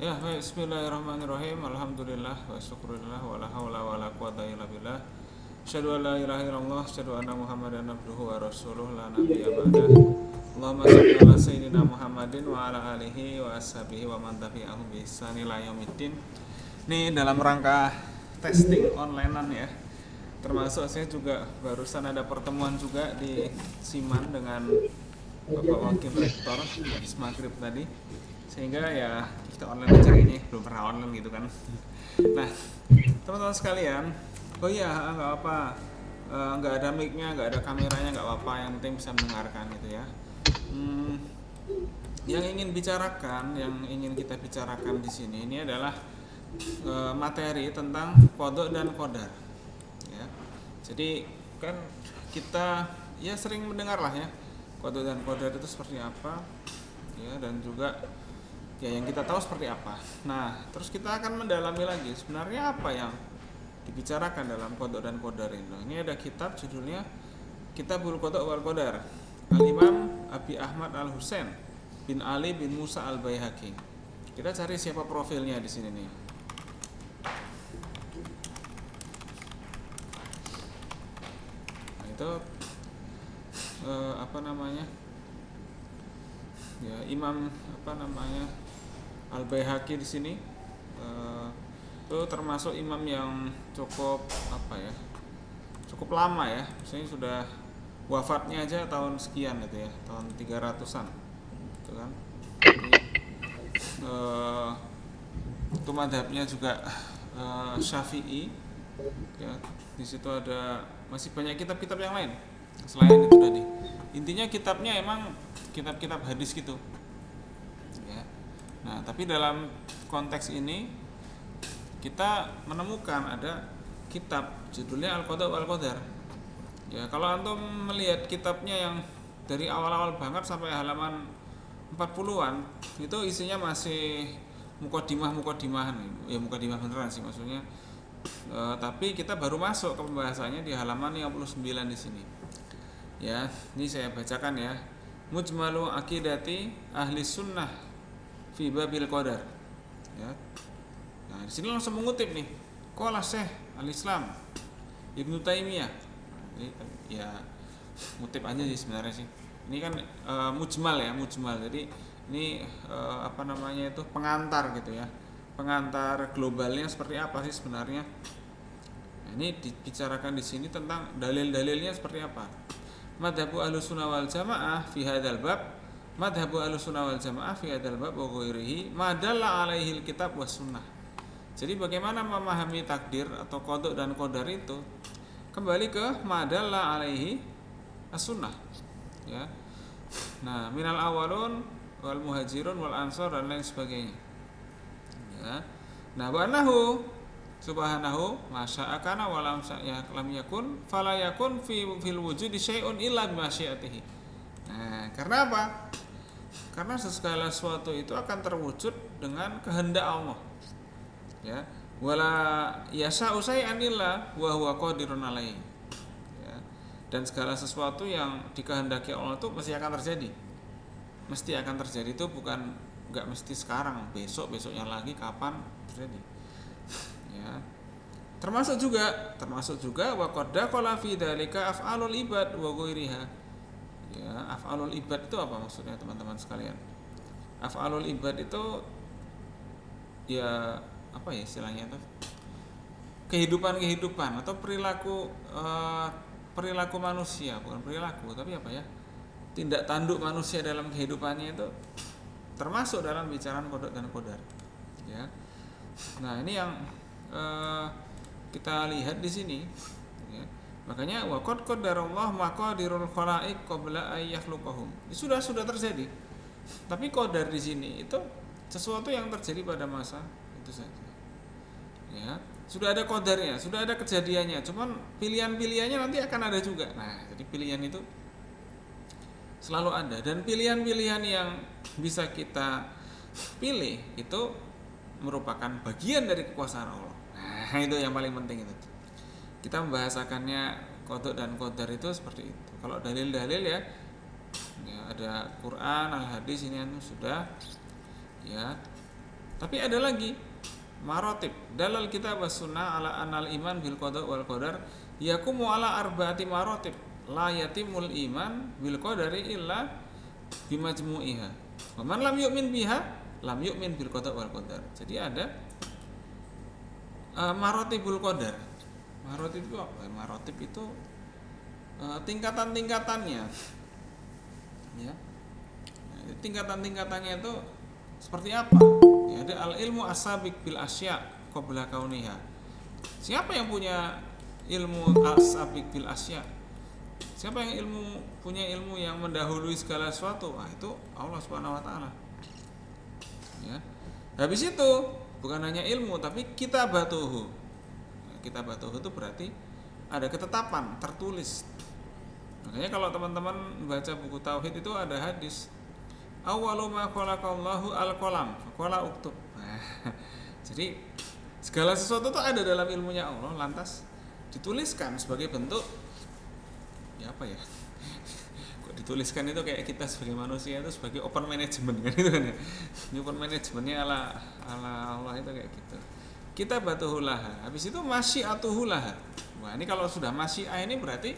Ya, baik. Bismillahirrahmanirrahim. Alhamdulillah wa syukurillah wa la haula wa la quwata illa billah. Asyhadu an la ilaha illallah, asyhadu anna Muhammadan abduhu wa rasuluh la nabiyya ba'dah. Allahumma shalli ala sayyidina Muhammadin wa ala alihi wa ashabihi wa man tabi'ahum bi ihsan ila yaumiddin. Ini dalam rangka testing onlinean ya. Termasuk saya juga barusan ada pertemuan juga di Siman dengan Bapak Wakil Rektor habis maghrib tadi, sehingga ya kita online aja kayaknya, belum pernah online gitu kan. Nah, teman-teman sekalian, oh iya, nggak apa, nggak ada mic-nya, nggak ada kameranya, nggak apa-apa, yang penting bisa mendengarkan gitu ya. Hmm, yang ingin kita bicarakan di sini ini adalah materi tentang kodok dan kodar ya. Jadi kan kita ya sering mendengar lah ya, kodok dan kodar itu seperti apa ya, dan juga ya yang kita tahu seperti apa. Nah, terus kita akan mendalami lagi sebenarnya apa yang dibicarakan dalam kodok dan kodar ini. Ini ada kitab judulnya Kitabul Kodok wal Kodar, Al Imam Abi Ahmad Al Husain bin Ali bin Musa Al Baihaqi. Kita cari siapa profilnya di sini nih. Nah, itu apa namanya? Ya, Imam apa namanya? Al Baihaqi di sini itu termasuk imam yang cukup apa ya? Cukup lama ya. Misalnya sudah wafatnya aja tahun sekian gitu ya, tahun 300-an. Gitu kan. Jadi itu madhabnya juga Syafi'i ya. Di situ ada masih banyak kitab-kitab yang lain selain itu tadi. Intinya kitabnya emang kitab-kitab hadis gitu ya. Nah, tapi dalam konteks ini kita menemukan ada kitab judulnya Al-Qada wal Qadar. Ya, kalau antum melihat kitabnya yang dari awal-awal banget sampai halaman 40-an, itu isinya masih mukadimah-mukadimahan. Ya mukadimah beneran sih maksudnya. Tapi kita baru masuk ke pembahasannya di halaman 59 di sini. Ya, ini saya bacakan ya. Mujmalu aqidati ahli sunnah fi babil qadar. Ya. Nah, di sini langsung mengutip nih. Qala Syekh Al-Islam Ibnu Taimiyah. Ya, ngutip aja sih sebenarnya sih. Ini kan mujmal ya, mujmal. Jadi ini apa namanya itu pengantar gitu ya. Pengantar globalnya seperti apa sih sebenarnya? Nah, ini dibicarakan di sini tentang dalil-dalilnya seperti apa. Madhabu Ahlussunnah wal Jamaah fi hadzal bab, madhabu Ahlussunnah wal Jamaah fi hadzal bab wa ghairihi madalla alaihi alkitab was sunnah. Jadi bagaimana memahami takdir atau kodok dan kodar itu kembali ke madalla alaihi as-sunnah ya. Nah, minal awalun wal muhajirun wal ansor dan lain sebagainya ya. Nah, wa annahu subhanahu masya'akana wa lam yakun fala yakun fil wujudi syai'un illa bi masyiatihi. Nah, karena apa? Karena segala sesuatu itu akan terwujud dengan kehendak Allah. Ya, wala yasa'u syai'an illa wa huwa qadirun alaihi. Ya. Dan segala sesuatu yang dikehendaki Allah itu mesti akan terjadi. Mesti akan terjadi itu bukan enggak mesti sekarang, besoknya lagi, kapan terjadi. Ya. Termasuk juga wa qad qala fi dzalika af'alul ibad wa ghairiha. Ya, af'alul ibad itu apa maksudnya teman-teman sekalian? Af'alul ibad itu ya apa ya istilahnya itu? Kehidupan atau perilaku manusia, bukan perilaku tapi apa ya? Tindak tanduk manusia dalam kehidupannya itu termasuk dalam bicaraan kodok dan kodar. Ya. Nah, ini yang kita lihat di sini ya. Makanya wa qad qadarallahu maqadirul khalaiq qabla ay yakhluqahum. Sudah terjadi. Tapi qadar di sini itu sesuatu yang terjadi pada masa itu saja. Ya, sudah ada qadarnya, sudah ada kejadiannya. Cuman pilihan-pilihannya nanti akan ada juga. Nah, jadi pilihan itu selalu ada, dan pilihan-pilihan yang bisa kita pilih itu merupakan bagian dari kekuasaan Allah. Nah, itu yang paling penting itu. Kita membahasakannya kodok dan kodar itu seperti itu. Kalau dalil-dalil ya ada Quran, al-hadis ini sudah ya. Tapi ada lagi marotib. Dalal kitab was sunnah ala anal iman bil qada wal qadar yakumu ala arbaati marotib. La yatimul iman bil qadari illa bimajmu'iha. Wa man lam yu'min biha lam yu'min bil qada wal qadar. Jadi ada marotibul qadar. Marotib itu apa? Marotib itu tingkatan-tingkatannya. Ya. Nah, tingkatan-tingkatannya itu seperti apa? Ya, ada al ilmu asabiq bil asya qabla kauniha. Siapa yang punya ilmu asabiq bil asya? Siapa yang punya ilmu yang mendahului segala sesuatu? Nah, itu Allah Subhanahu wa taala. Ya. Habis itu bukan hanya ilmu tapi kitabatuhu. Kitabatuhu itu berarti ada ketetapan tertulis. Makanya kalau teman-teman baca buku tauhid itu ada hadis awwalu ma khalaqallahu al-qalam faqala uktub. Jadi segala sesuatu itu ada dalam ilmunya Allah, lantas dituliskan sebagai bentuk ya apa ya? Kok dituliskan itu kayak kita sebagai manusia itu sebagai open management kan itu kan ya. Ini open managementnya ala Allah itu kayak gitu. Kita batuhulaha. Habis itu masyiatuhulaha. Wah, ini kalau sudah masyiah ini berarti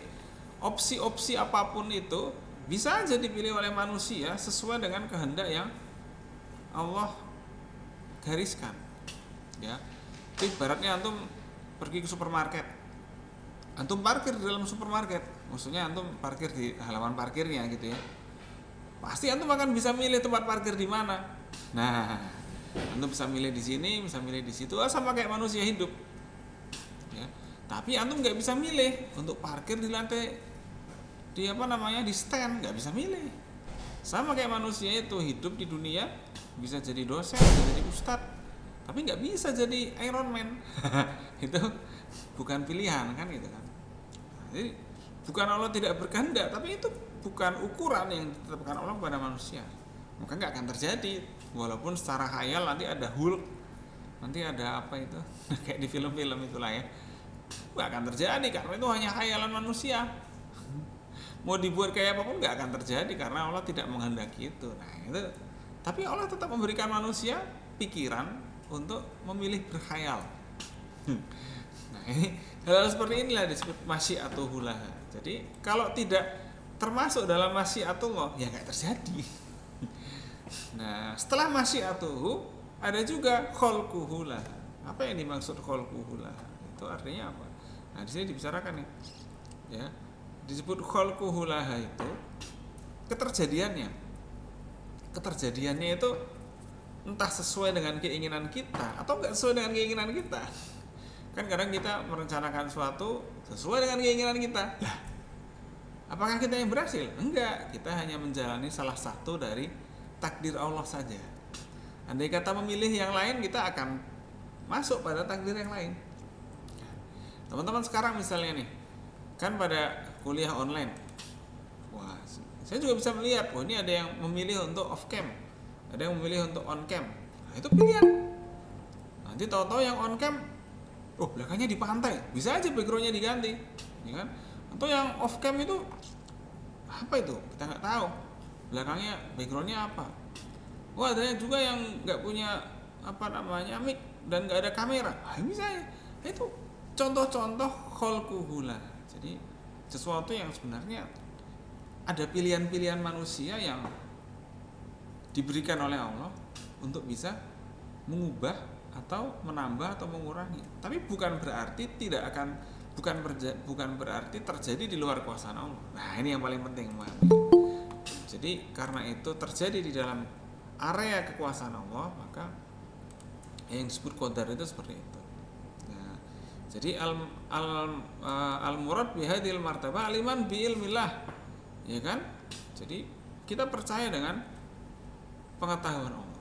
opsi-opsi apapun itu bisa aja dipilih oleh manusia sesuai dengan kehendak yang Allah gariskan. Ya. Itu ibaratnya antum pergi ke supermarket. Antum parkir di dalam supermarket. Maksudnya antum parkir di halaman parkirnya gitu ya. Pasti antum akan bisa milih tempat parkir di mana. Nah, antum bisa milih di sini, bisa milih di situ, sama kayak manusia hidup. Ya. Tapi antum nggak bisa milih untuk parkir di lantai di stand, nggak bisa milih. Sama kayak manusia itu hidup di dunia bisa jadi dosen, bisa jadi ustadz, tapi nggak bisa jadi Iron Man. Itu bukan pilihan kan gitu kan. Jadi bukan Allah tidak berkehendak, tapi itu bukan ukuran yang ditetapkan Allah kepada manusia. Maka nggak akan terjadi. Walaupun secara khayal nanti ada Hulk, nanti ada apa itu kayak di film-film itulah ya. Nggak akan terjadi karena itu hanya khayalan manusia. Mau dibuat kayak apapun nggak akan terjadi karena Allah tidak menghendaki itu. Nah itu, tapi Allah tetap memberikan manusia pikiran untuk memilih berkhayal. Nah ini hal seperti inilah disebut masyiatullah. Jadi kalau tidak termasuk dalam masyiatullah ya nggak terjadi. Nah setelah masyiatuhu ada juga khalquhullah. Apa yang dimaksud khalquhullah? Itu artinya apa? Nah di sini dibicarakan nih, ya. Disebut khalquhullah itu keterjadiannya itu entah sesuai dengan keinginan kita atau enggak sesuai dengan keinginan kita. Kan kadang kita merencanakan sesuatu sesuai dengan keinginan kita. Lah, apakah kita yang berhasil? Enggak, kita hanya menjalani salah satu dari takdir Allah saja. Andai kata memilih yang lain, kita akan masuk pada takdir yang lain. Teman-teman sekarang misalnya nih, kan pada kuliah online, wah, saya juga bisa melihat, wah ini ada yang memilih untuk off cam, ada yang memilih untuk on cam. Nah itu pilihan. Nanti tahu-tahu yang on cam, oh belakangnya di pantai, bisa aja backgroundnya diganti, ya kan? Atau yang off cam itu apa itu? Kita nggak tahu belakangnya backgroundnya apa. Wah ada juga yang nggak punya mic dan nggak ada kamera, bisa ya. Itu contoh-contoh khalquhullah. Jadi sesuatu yang sebenarnya ada pilihan-pilihan manusia yang diberikan oleh Allah untuk bisa mengubah atau menambah atau mengurangi. Tapi bukan berarti bukan berarti terjadi di luar kuasa Allah. Nah, ini yang paling penting, memahami. Jadi karena itu terjadi di dalam area kekuasaan Allah, maka yang disebut qadar itu seperti itu. Jadi al murad bi hadhil martabah aliman bi ilmillah. Ya kan? Jadi kita percaya dengan pengetahuan Allah.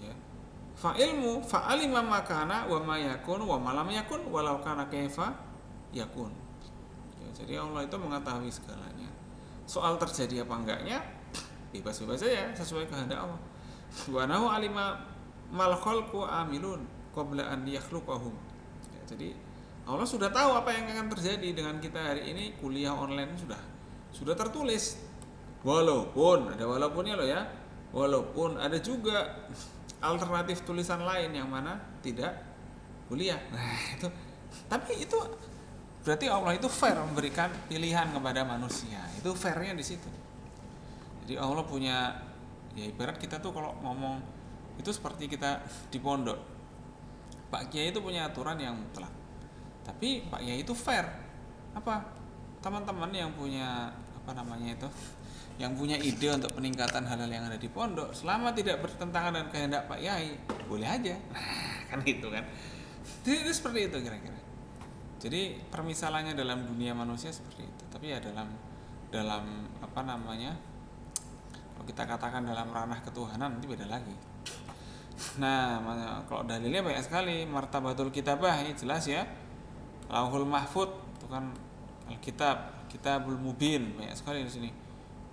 Ya. Fa ilmu fa alima makana wa ma yakun wa ma lam yakun walau kana kaifa yakun. Ya, jadi Allah itu mengetahui segalanya. Soal terjadi apa enggaknya bebas-bebas saja sesuai kehendak Allah. Wa nahu alima mal khalqu amilun qabla an yakhluqahum. Jadi Allah sudah tahu apa yang akan terjadi dengan kita hari ini kuliah online sudah tertulis. Walaupun ada walaupun ada juga alternatif tulisan lain yang mana tidak kuliah. Nah, itu tapi itu berarti Allah itu fair memberikan pilihan kepada manusia. Itu fairnya di situ. Jadi Allah punya, ya ibarat kita tuh kalau ngomong itu seperti kita di pondok. Pak Kiai itu punya aturan yang mutlak. Tapi Pak Kiai itu fair. Apa? Teman-teman yang punya apa namanya itu, yang punya ide untuk peningkatan hal-hal yang ada di pondok, selama tidak bertentangan dengan kehendak Pak Kiai, boleh aja. Kan gitu kan. Jadi itu seperti itu kira-kira. Jadi permisalannya dalam dunia manusia seperti itu. Tapi ya dalam apa namanya, kalau kita katakan dalam ranah ketuhanan nanti beda lagi. Nah, kalau dalilnya banyak sekali. Martabatul kitabah ini jelas ya. Lauhul Mahfud itu kan Alkitab, Kitabul Mubin, banyak sekali di sini.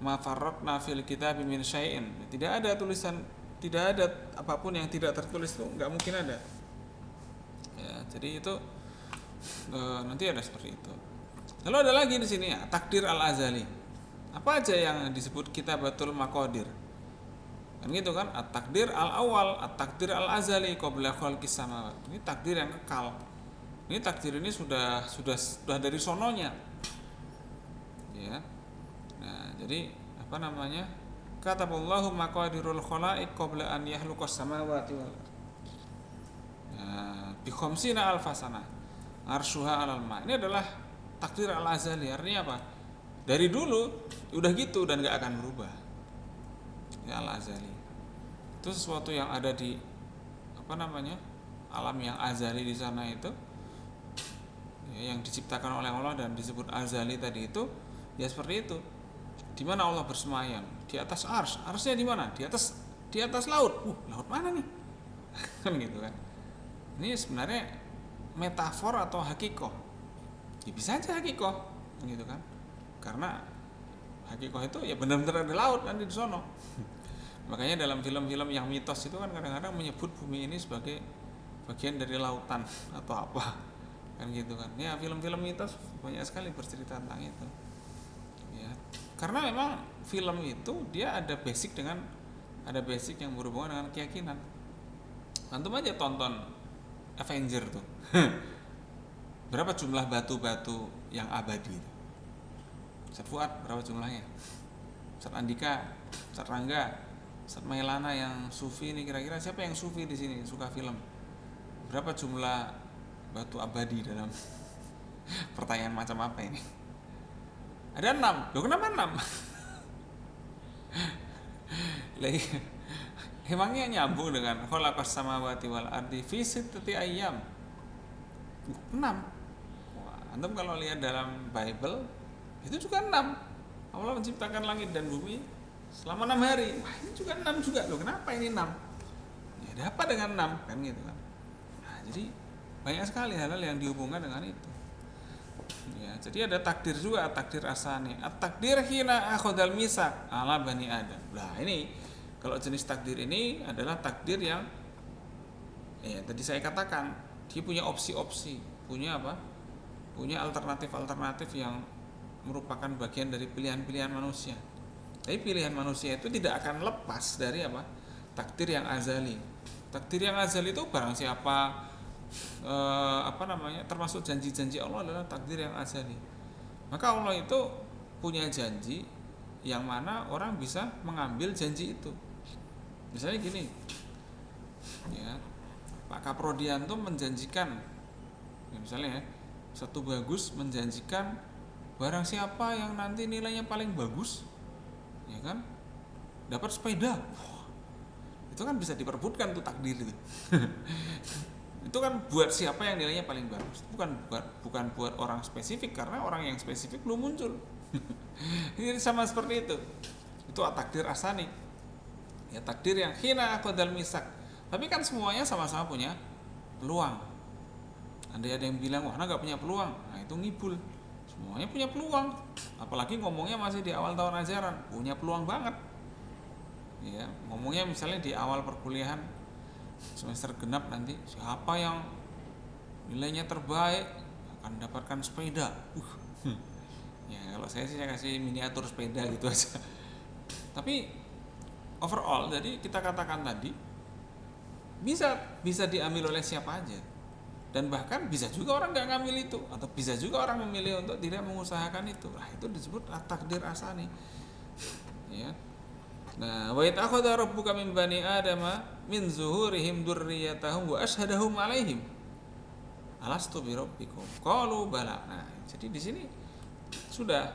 Ma farratna fil kitabi min syai'in. Tidak ada tulisan, tidak ada apapun yang tidak tertulis, itu nggak mungkin ada. Ya, jadi itu nanti ada seperti itu. Lalu ada lagi di sini ya, takdir al-azali. Apa aja yang disebut kitabatul maqadir? Kan gitu kan, at-takdir al-awal, at-takdir al-azali qabla khalqis samawat. Ini takdir yang kekal. Ini takdir ini sudah dari sononya. Ya. Nah, jadi apa namanya? Kataballahu maqadirul khalaiq qabla an yakhluqas samawati wal ardh. Bi khamsina alfasana arshuha 'alal ma. Ini adalah takdir al-azali. Artinya apa? Dari dulu udah gitu dan gak akan berubah. Ya, al-azali. Itu sesuatu yang ada di apa namanya? Alam yang azali di sana itu, ya, yang diciptakan oleh Allah dan disebut azali tadi itu, ya seperti itu. Di mana Allah bersemayam? Di atas ars. Arsnya di mana? Di atas laut. Laut mana nih? Kan gitu kan. Ini sebenarnya metafor atau hakikoh. Ya bisa aja hakikoh, gitu kan. Karena hakikoh itu ya benar-benar ada laut nanti di sono. Makanya dalam film-film yang mitos itu kan kadang-kadang menyebut bumi ini sebagai bagian dari lautan atau apa, kan gitu kan. Ya film-film mitos banyak sekali bercerita tentang itu. Ya, karena memang film itu dia ada basic yang berhubungan dengan keyakinan. Antum aja tonton Avenger tuh. Berapa jumlah batu-batu yang abadi itu? Ustaz Fuad berapa jumlahnya? Ustaz Andika, Ustaz Rangga, Ustaz Mailana yang sufi ini, kira-kira siapa yang sufi di sini suka film? Berapa jumlah batu abadi dalam pertanyaan macam apa ini? Ada 6. Loh kenapa 6? Emangnya nyambung dengan khalaqas samawati wal ardi fi sittati ayyam? 6. Wah, antum kalau lihat dalam Bible itu juga 6. Allah menciptakan langit dan bumi selama 6 hari. Wah, ini juga 6 juga. Loh kenapa ini 6? Ya ada apa dengan 6? Kan gitu kan. Nah, jadi banyak sekali hal-hal yang dihubungkan dengan itu. Ya, jadi ada takdir juga, takdir asani. At-takdir hina akhadal misak ala bani Adam. Nah, ini kalau jenis takdir ini adalah takdir yang ya tadi saya katakan, dia punya opsi-opsi, punya apa? Punya alternatif-alternatif yang merupakan bagian dari pilihan-pilihan manusia. Tapi pilihan manusia itu tidak akan lepas dari apa? Takdir yang azali. Takdir yang azali itu barang siapa termasuk janji-janji Allah adalah takdir yang azali. Maka Allah itu punya janji yang mana orang bisa mengambil janji itu. Misalnya gini, ya, Pak Kaprodianto menjanjikan, ya misalnya ya, Satu Bagus menjanjikan barang siapa yang nanti nilainya paling bagus, ya kan, dapat sepeda. Wah, itu kan bisa diperbutkan tuh takdir itu. Itu kan buat siapa yang nilainya paling bagus, bukan buat orang spesifik, karena orang yang spesifik belum muncul. Ini sama seperti itu takdir asani, ya takdir yang hina aqdal misak. Tapi kan semuanya sama-sama punya peluang. Ada yang bilang wah nggak punya peluang, nah itu ngibul. Semuanya punya peluang, apalagi ngomongnya masih di awal tahun ajaran, punya peluang banget. Ya, ngomongnya misalnya di awal perkuliahan semester genap, nanti siapa yang nilainya terbaik akan mendapatkan sepeda. Ya kalau saya sih saya kasih miniatur sepeda gitu aja. Tapi overall, jadi kita katakan tadi bisa bisa diambil oleh siapa aja, dan bahkan bisa juga orang nggak ngambil itu, atau bisa juga orang memilih untuk tidak mengusahakan itu. Nah, itu disebut takdir asani, ya. Nah, wa id akhadha rabbuka min bani adama min zuhurihim dzurriyyatahum wa asyhadahum 'alaihim alastu bi rabbikum qalu bala. Nah, jadi di sini sudah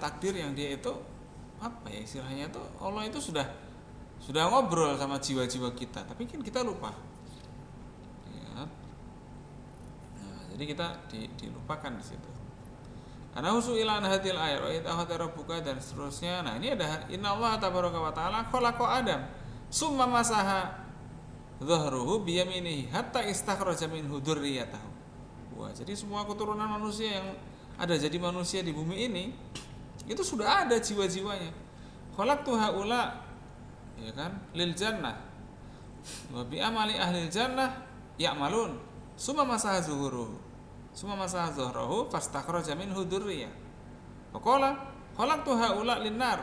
takdir yang dia itu apa ya istilahnya itu, Allah itu sudah ngobrol sama jiwa-jiwa kita, tapi kan kita lupa. Ya. Nah, jadi kita dilupakan di situ. Anahusu ila hadhil ayat wa id rabbuka dan seterusnya. Nah, ini ada innallaha tabaraka wa taala khalaqa Adam summa masaha dhahruhu bi yaminihi hatta istakhraja minhu dzurriyyatahu. Wah, jadi semua keturunan manusia yang ada jadi manusia di bumi ini itu sudah ada jiwa-jiwanya. Khalaqtu haula, ya kan, lil jannah wa bi amali ahli jannah ya'malun summa masaha zuhuruhu summa masaha zuhrahu fastakhraja minhu dzurriyyah. Faqala khalaqtu haula lin nar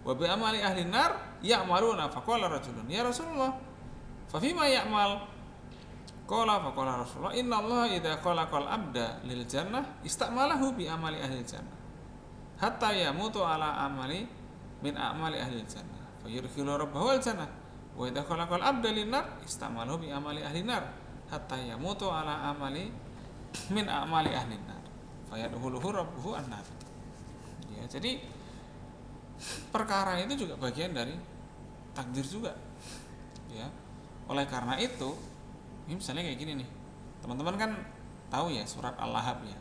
wa bi amali ahli nar ya'maluna. Faqala rajulun ya Rasulullah fa fima ya'mal? Faqala Rasulullah innallaha idza khalaqal abda lil jannah istamalahu bi amali ahli jannah hatta yamutu ala amali min a'mali ahli jannah fayudkhilu rabbahu al jannah wa idza khalaqal abda lin nar istamalahu bi amali ahli nar hatta yamutu ala amali min a'mali ahli nar fayadkhuluhu rabbuhu an-nar. Ya, jadi perkara itu juga bagian dari takdir juga. Ya. Oleh karena itu, ini misalnya kayak gini nih. Teman-teman kan tahu ya surat Al-Lahab ya.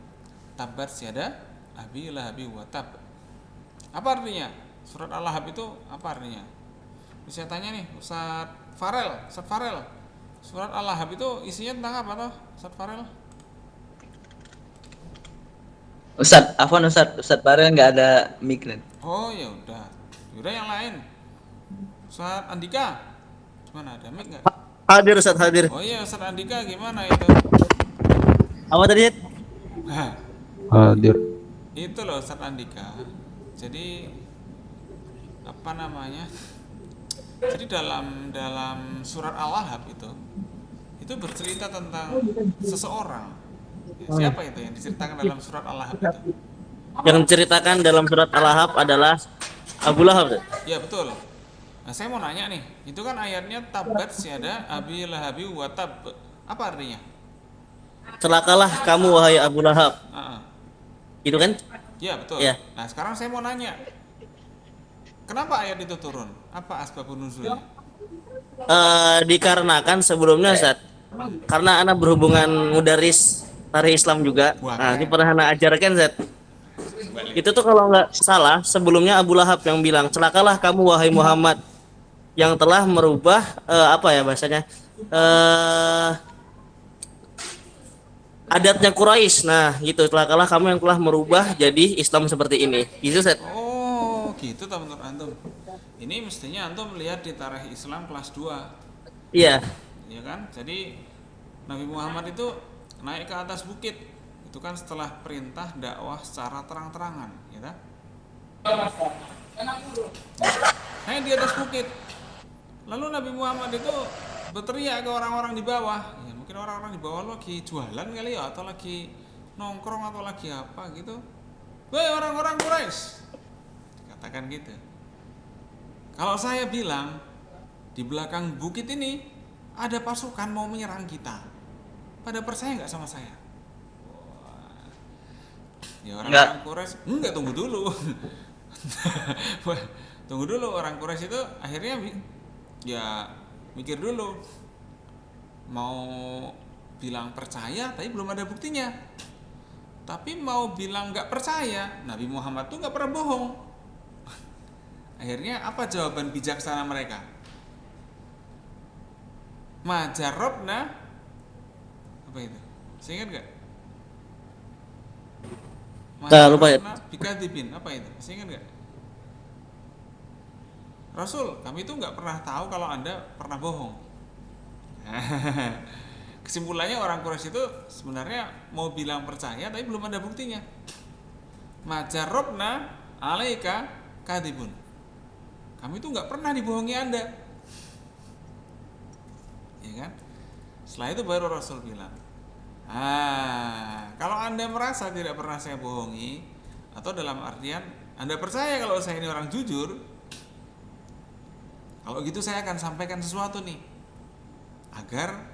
Tabbat yada abi lahabi wa tab. Apa artinya? Surat Al-Lahab itu apa artinya? Bisa tanya nih Ustaz Farel. Surat Al-Lahab itu isinya tentang apa toh, Ustaz Farel? Ustadz Farel nggak ada mic. Oh ya udah. Yaudah yang lain. Ustaz Andika. Gimana, ada mic nggak? Hadir Ustadz, hadir. Oh iya, Ustaz Andika gimana itu? Apa tadi? Hah, Hadir. itu loh Ustaz Andika. Jadi apa namanya? Jadi dalam surat Al-Lahab itu bercerita tentang seseorang. Ya, siapa itu yang diceritakan dalam surat Al-Lahab itu? Yang diceritakan dalam surat Al-Lahab adalah Abu Lahab. Ya betul. Nah, saya mau nanya nih, itu kan ayatnya tabat syada abi lahabi wa tab. Apa artinya? Celakalah kamu wahai Abu Lahab. Ah, ah. Gitu kan? Ya betul. Ya. Nah sekarang saya mau nanya, kenapa ayat itu turun? Apa asbabun nuzulnya? Dikarenakan sebelumnya Ustadz, karena anak berhubungan mudaris tarikh Islam juga. Wah, Nah, ini keren. pernah anak ajarkan Ustadz. Balik. Itu tuh kalau nggak salah sebelumnya Abu Lahab yang bilang celakalah kamu wahai Muhammad yang telah merubah apa ya bahasanya adatnya Quraisy. Nah, gitu. Celakalah kamu yang telah merubah jadi Islam seperti ini. Gitu, Set. Oh gitu tak menurut antum. Ini mestinya antum lihat di tarikh Islam kelas 2, Iya. ya kan? Jadi Nabi Muhammad itu naik ke atas bukit. Itu kan setelah perintah dakwah secara terang-terangan, ya kan? Naik di atas bukit. Lalu Nabi Muhammad itu berteriak ke orang-orang di bawah. Ya, mungkin orang-orang di bawah lagi jualan kali ya, atau lagi nongkrong atau lagi apa gitu. Woi orang-orang Quraisy, katakan gitu. Kalau saya bilang di belakang bukit ini ada pasukan mau menyerang kita, pada percaya nggak sama saya? Wah. Ya orang-orang Quraisy, enggak, tunggu dulu. Tunggu dulu, orang Quraisy itu akhirnya ya mikir dulu, mau bilang percaya tapi belum ada buktinya, tapi mau bilang nggak percaya. Nabi Muhammad tuh nggak pernah bohong. Akhirnya apa jawaban bijaksana mereka? Majarobna, apa itu? Saya ingat nggak? Lupa ya. Majarobna bikadzibin, apa itu? Saya ingat nggak? Rasul, kami itu nggak pernah tahu kalau Anda pernah bohong. Kesimpulannya orang Quraisy itu sebenarnya mau bilang percaya tapi belum ada buktinya. Majarobna alaika kadibun. Kami itu nggak pernah dibohongi Anda. ya kan? Setelah itu baru Rasul bilang, kalau Anda merasa tidak pernah saya bohongi, atau dalam artian Anda percaya kalau saya ini orang jujur, kalau gitu saya akan sampaikan sesuatu nih, agar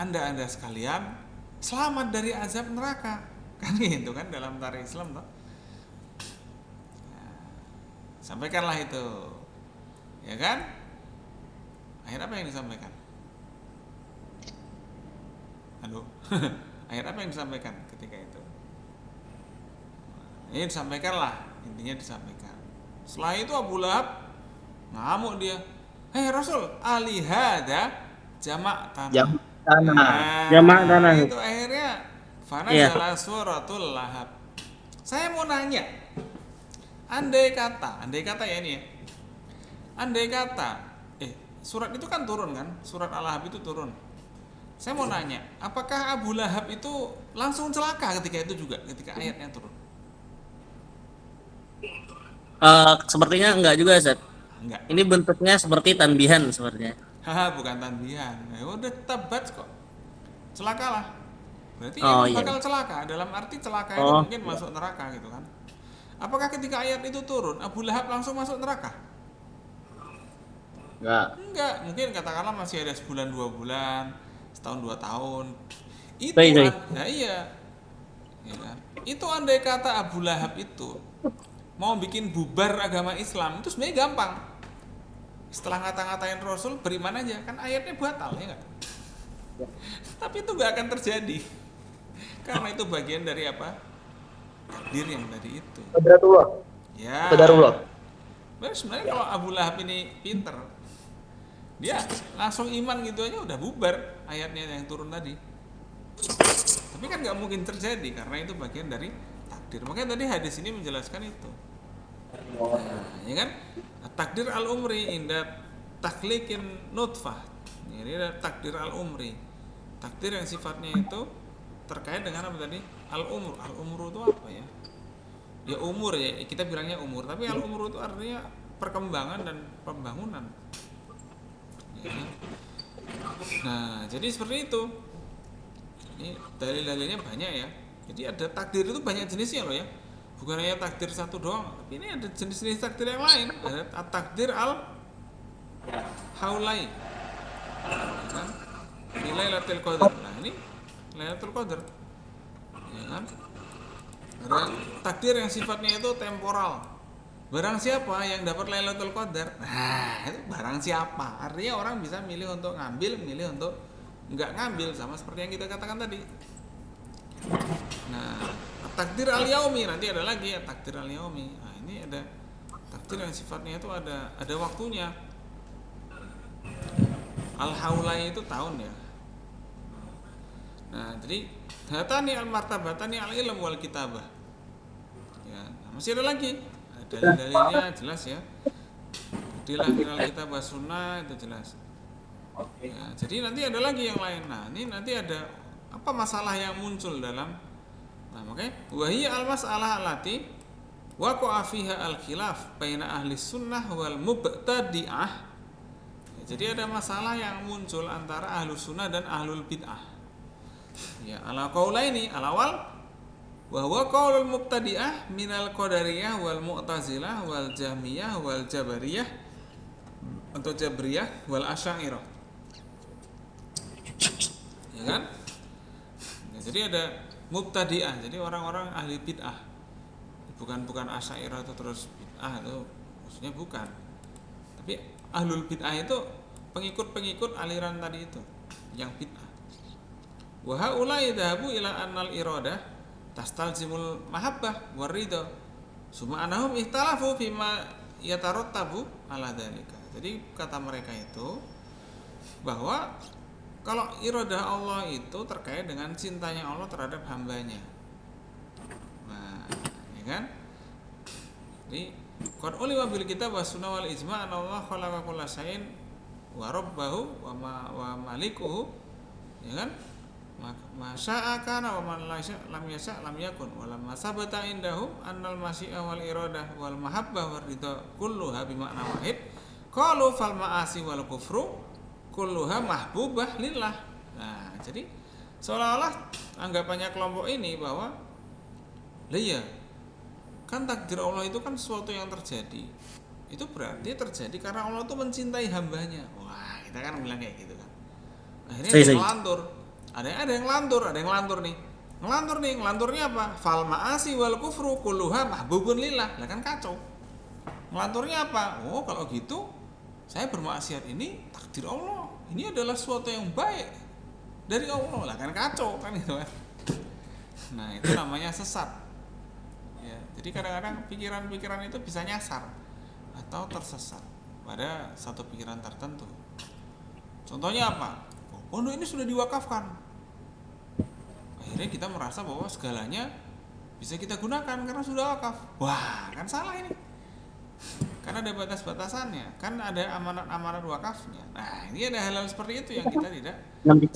Anda sekalian selamat dari azab neraka. Kan gitu kan dalam tarikh Islam toh. Sampaikanlah itu. Ya kan? Akhir apa yang disampaikan? Halo. Akhir apa yang disampaikan ketika itu? Ini disampaikanlah, intinya disampaikan. Setelah itu Abu Lahab ngamuk dia. Hei Rasul, alihada jamak tanah. Jamak tanah. Itu akhirnya fanazala suratul Lahab. Saya mau nanya, andai kata ya ini ya. Andai kata surat itu kan turun kan? Surat Al-Lahab itu turun. Saya mau nanya, apakah Abu Lahab itu langsung celaka ketika itu juga, ketika ayatnya turun? Sepertinya enggak juga, Ustaz. Enggak. Ini bentuknya seperti tanbihan sepertinya. Bukan tanbihan. Ya udah tabat kok. Celakalah. Berarti Oh emang iya. bakal celaka. Dalam arti celaka itu mungkin masuk neraka gitu kan. Apakah ketika ayat itu turun Abu Lahab langsung masuk neraka? Enggak. Mungkin katakanlah masih ada sebulan 2 bulan, setahun 2 tahun. Itu nah iya. Ya kan? Itu andai kata Abu Lahab itu mau bikin bubar agama Islam itu sebenarnya gampang. Setelah ngata-ngatain Rasul beriman aja, kan ayatnya batal ya enggak? Tapi itu nggak akan terjadi karena itu bagian dari apa? Takdir yang tadi itu. Qadratullah. Ya. Qadarullah. Sebenarnya kalau Abu Lahab ini pinter, dia langsung iman gitu aja udah bubar ayatnya yang turun tadi. Tapi kan nggak mungkin terjadi karena itu bagian dari takdir. Makanya tadi hadis ini menjelaskan itu. Nah, ya kan? Takdir al-umri inda takhliqin nutfah. Ini ada takdir al-umri. Takdir yang sifatnya itu terkait dengan apa tadi? Al-umur. Al-umur itu apa ya? Ya umur ya, kita bilangnya umur, tapi al-umur itu artinya perkembangan dan pembangunan. Ya. Nah, jadi seperti itu. Ini dalil-dalilnya banyak ya. Jadi ada takdir itu banyak jenisnya loh ya. Bukan hanya takdir satu doang, tapi ini ada jenis-jenis takdir yang lain. Ada takdir al-haulai. Kan? Ini Lailatul Qadar. Nah, ini Lailatul Qadar. Ya kan? Ada takdir yang sifatnya itu temporal. Barang siapa yang dapat Lailatul Qadar? Nah, itu barang siapa? Artinya orang bisa milih untuk ngambil, milih untuk enggak ngambil, sama seperti yang kita katakan tadi. Nah, takdir al-yaumi nanti ada lagi ya, takdir al-yaumi. Nah, ini ada takdir yang sifatnya itu ada waktunya. Al-haulai itu tahun ya. Nah, jadi hatani al-martabatani al-ilm wal kitabah. Ya, nah masih ada lagi. Dalil-dalilnya jelas ya. Dilah al-kitabah sunnah itu jelas. Ya, jadi nanti ada lagi yang lain. Nah, ini nanti ada apa masalah yang muncul dalam. Nah, makanya wahiyya al-mas'alah allati waqa'a fiha al-khilaf baina ahli sunnah wal mubtadi'ah. Ya, jadi ada masalah yang muncul antara ahlu sunnah dan ahlul bid'ah. Ya, ala qaulaini al-awwal wa huwa qaulul mubtadi'ah minal qadariyah wal mu'tazilah wal jahmiyah wal jabariyah atau jabriyah wal asy'ariyah. Ya kan? Ya, jadi ada mubtadi'ah, jadi orang-orang ahli bid'ah. Bukan asy'ariyah itu terus bid'ah itu maksudnya bukan. Tapi ahlul bid'ah itu pengikut-pengikut aliran tadi itu yang bid'ah. Wa haula'i dhahabu ila annal iradah tastalzimul mahabbah war ridha. Summa annahum ikhtalafu fima yatarattabu ala dzalika. Jadi kata mereka itu bahwa kalau iradah Allah itu terkait dengan cintanya Allah terhadap hambanya. Nah, ya kan? Jadi qad ulima bil kitab was sunnah wal ijma' anna Allah khalaqa kulla syai'in wa rabbahu wa malikuhu. Ya kan? Masya'a kana wa man lam yasha' lam yakun wa lamma sabata indahu annal masyi'ah wal iradah wal mahabbah war ridha kulluha bi makna wahid qalu fal ma'asi wal kufru kulluha mahbubah lillah. Nah, jadi seolah-olah anggapannya kelompok ini bahwa lah iya, kan takdir Allah itu kan sesuatu yang terjadi. Itu berarti terjadi karena Allah itu mencintai hambanya. Wah, kita kan bilang kayak gitu kan. Akhirnya Saya dia saya. ngelantur. Ada yang ngelantur nih. Ngelanturnya apa? Fal ma'asi wal kufru kulluha mahbubun lillah. Lah kan kacau. Ngelanturnya apa? Oh, kalau gitu saya bermaksiat ini takdir Allah. Ini adalah sesuatu yang baik dari Allah. Lah kan kacau kan itu kan. Nah, itu namanya sesat. Ya, jadi kadang-kadang pikiran-pikiran itu bisa nyasar atau tersesat pada satu pikiran tertentu. Contohnya apa? Oh, pondok ini sudah diwakafkan. Akhirnya kita merasa bahwa segalanya bisa kita gunakan karena sudah wakaf. Wah, kan salah ini. Karena ada batas-batasannya, kan ada amanat-amanat wakafnya. Nah, ini ada hal-hal seperti itu yang kita tidak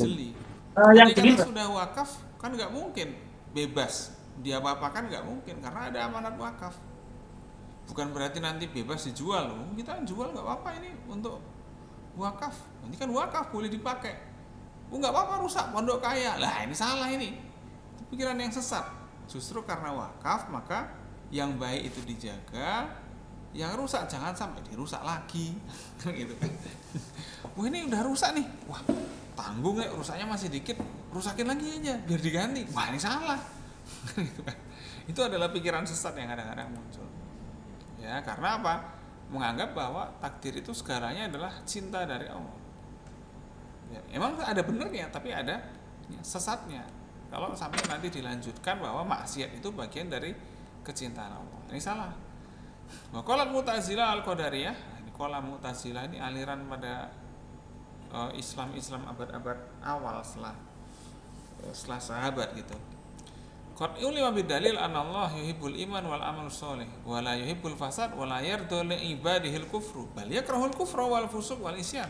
jeli. Yang Andai kata kedua. sudah wakaf, kan nggak mungkin bebas dia apa-apakan, nggak mungkin karena ada amanat wakaf. Bukan berarti nanti bebas dijual loh. Kita jual nggak apa-apa ini untuk wakaf. Ini kan wakaf boleh dipakai. Oh nggak apa-apa rusak pondok kaya. Lah ini salah ini. Itu pikiran yang sesat. Justru karena wakaf maka yang baik itu dijaga, yang rusak jangan sampai dirusak lagi. Gitu kan. Wah ini udah rusak nih. Wah tanggung ya rusaknya masih dikit, rusakin lagi aja biar diganti. Wah ini salah. Gitu kan. Itu adalah pikiran sesat yang kadang-kadang muncul. Ya karena apa? Menganggap bahwa takdir itu segalanya adalah cinta dari Allah. Ya, emang ada benernya tapi ada ya, sesatnya kalau sampai nanti dilanjutkan bahwa maksiat itu bagian dari kecintaan Allah. Ini salah. Qalat Mu'tazilah al-Qadariyah. Ini qala Mu'tazilah ini aliran pada Islam abad-abad awal setelah sahabat gitu. Qad ulima bidalil anna Allah yuhibbul iman wal amal sholih wa la yuhibbul fasad wa la yardu li ibadihil kufru bal yakrahul kufra wal fusuq wal isyan.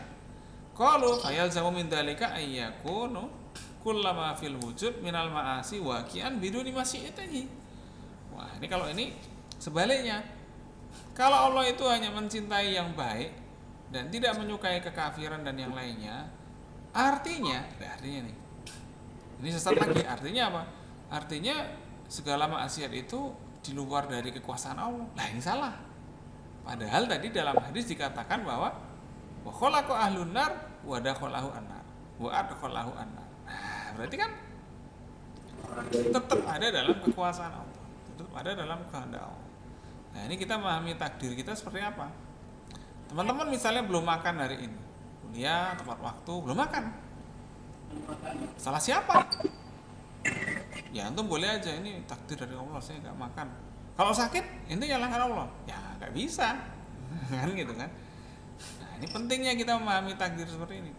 Qalu fayalzamu min dalika ayyakunu kullama fil wujud minal ma'asi waqi'an biduni masyiatihi. Wah, ini kalau ini sebaliknya. Kalau Allah itu hanya mencintai yang baik dan tidak menyukai kekafiran dan yang lainnya, artinya nih. Ini sesat lagi. Artinya apa? Artinya segala maksiat itu di luar dari kekuasaan Allah. Nah, ini salah. Padahal tadi dalam hadis dikatakan bahwa wa khalaqa ahlun nar wa dakhalahu annar wa adkhalahu annar. Nah, berarti kan tetap ada dalam kekuasaan Allah. Tetap ada dalam kehendak Allah. Nah, ini kita memahami takdir kita seperti apa. Teman-teman misalnya belum makan hari ini. Kuliah tepat waktu belum makan. Salah siapa? Ya antum boleh aja ini takdir dari Allah saya nggak makan. Kalau sakit ente nyalahkan Allah. Ya nggak bisa. Kan gitu kan. Nah, ini pentingnya kita memahami takdir seperti ini.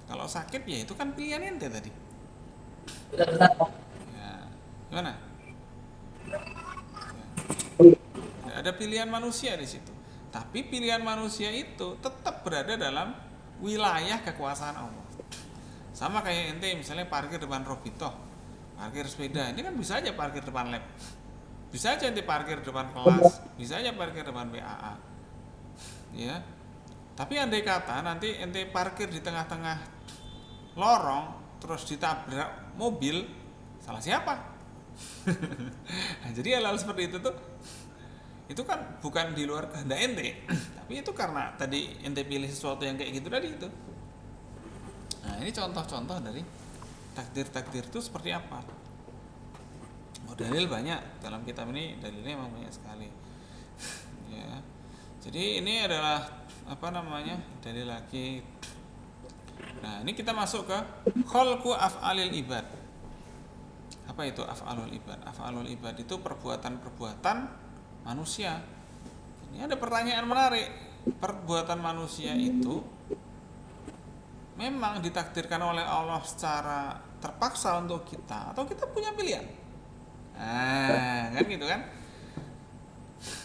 Kalau sakit ya itu kan pilihan ente tadi. Ya, gimana? Ya. Ada pilihan manusia di situ. Tapi pilihan manusia itu tetap berada dalam wilayah kekuasaan Allah. Sama kayak ente misalnya parkir depan Robito, parkir sepeda, ini kan bisa aja parkir depan lab, bisa aja ente parkir depan kelas, bisa aja parkir depan BAA, ya. Tapi andai kata nanti ente parkir di tengah-tengah lorong, terus ditabrak mobil, salah siapa? Nah, jadi hal-hal seperti itu tuh, itu kan bukan di luar kehendak ente, tapi itu karena tadi ente pilih sesuatu yang kayak gitu tadi itu. Nah ini contoh-contoh dari takdir-takdir itu seperti apa. Oh, dalil banyak dalam kitab ini, dalilnya memang banyak sekali. Ya. Jadi ini adalah apa namanya dalil lagi. Nah ini kita masuk ke khalqu af'alil ibad. Apa itu af'alul ibad? Af'alul ibad itu perbuatan-perbuatan manusia. Ini ada pertanyaan menarik. Perbuatan manusia itu memang ditakdirkan oleh Allah secara terpaksa untuk kita atau kita punya pilihan? Nah, kan gitu kan?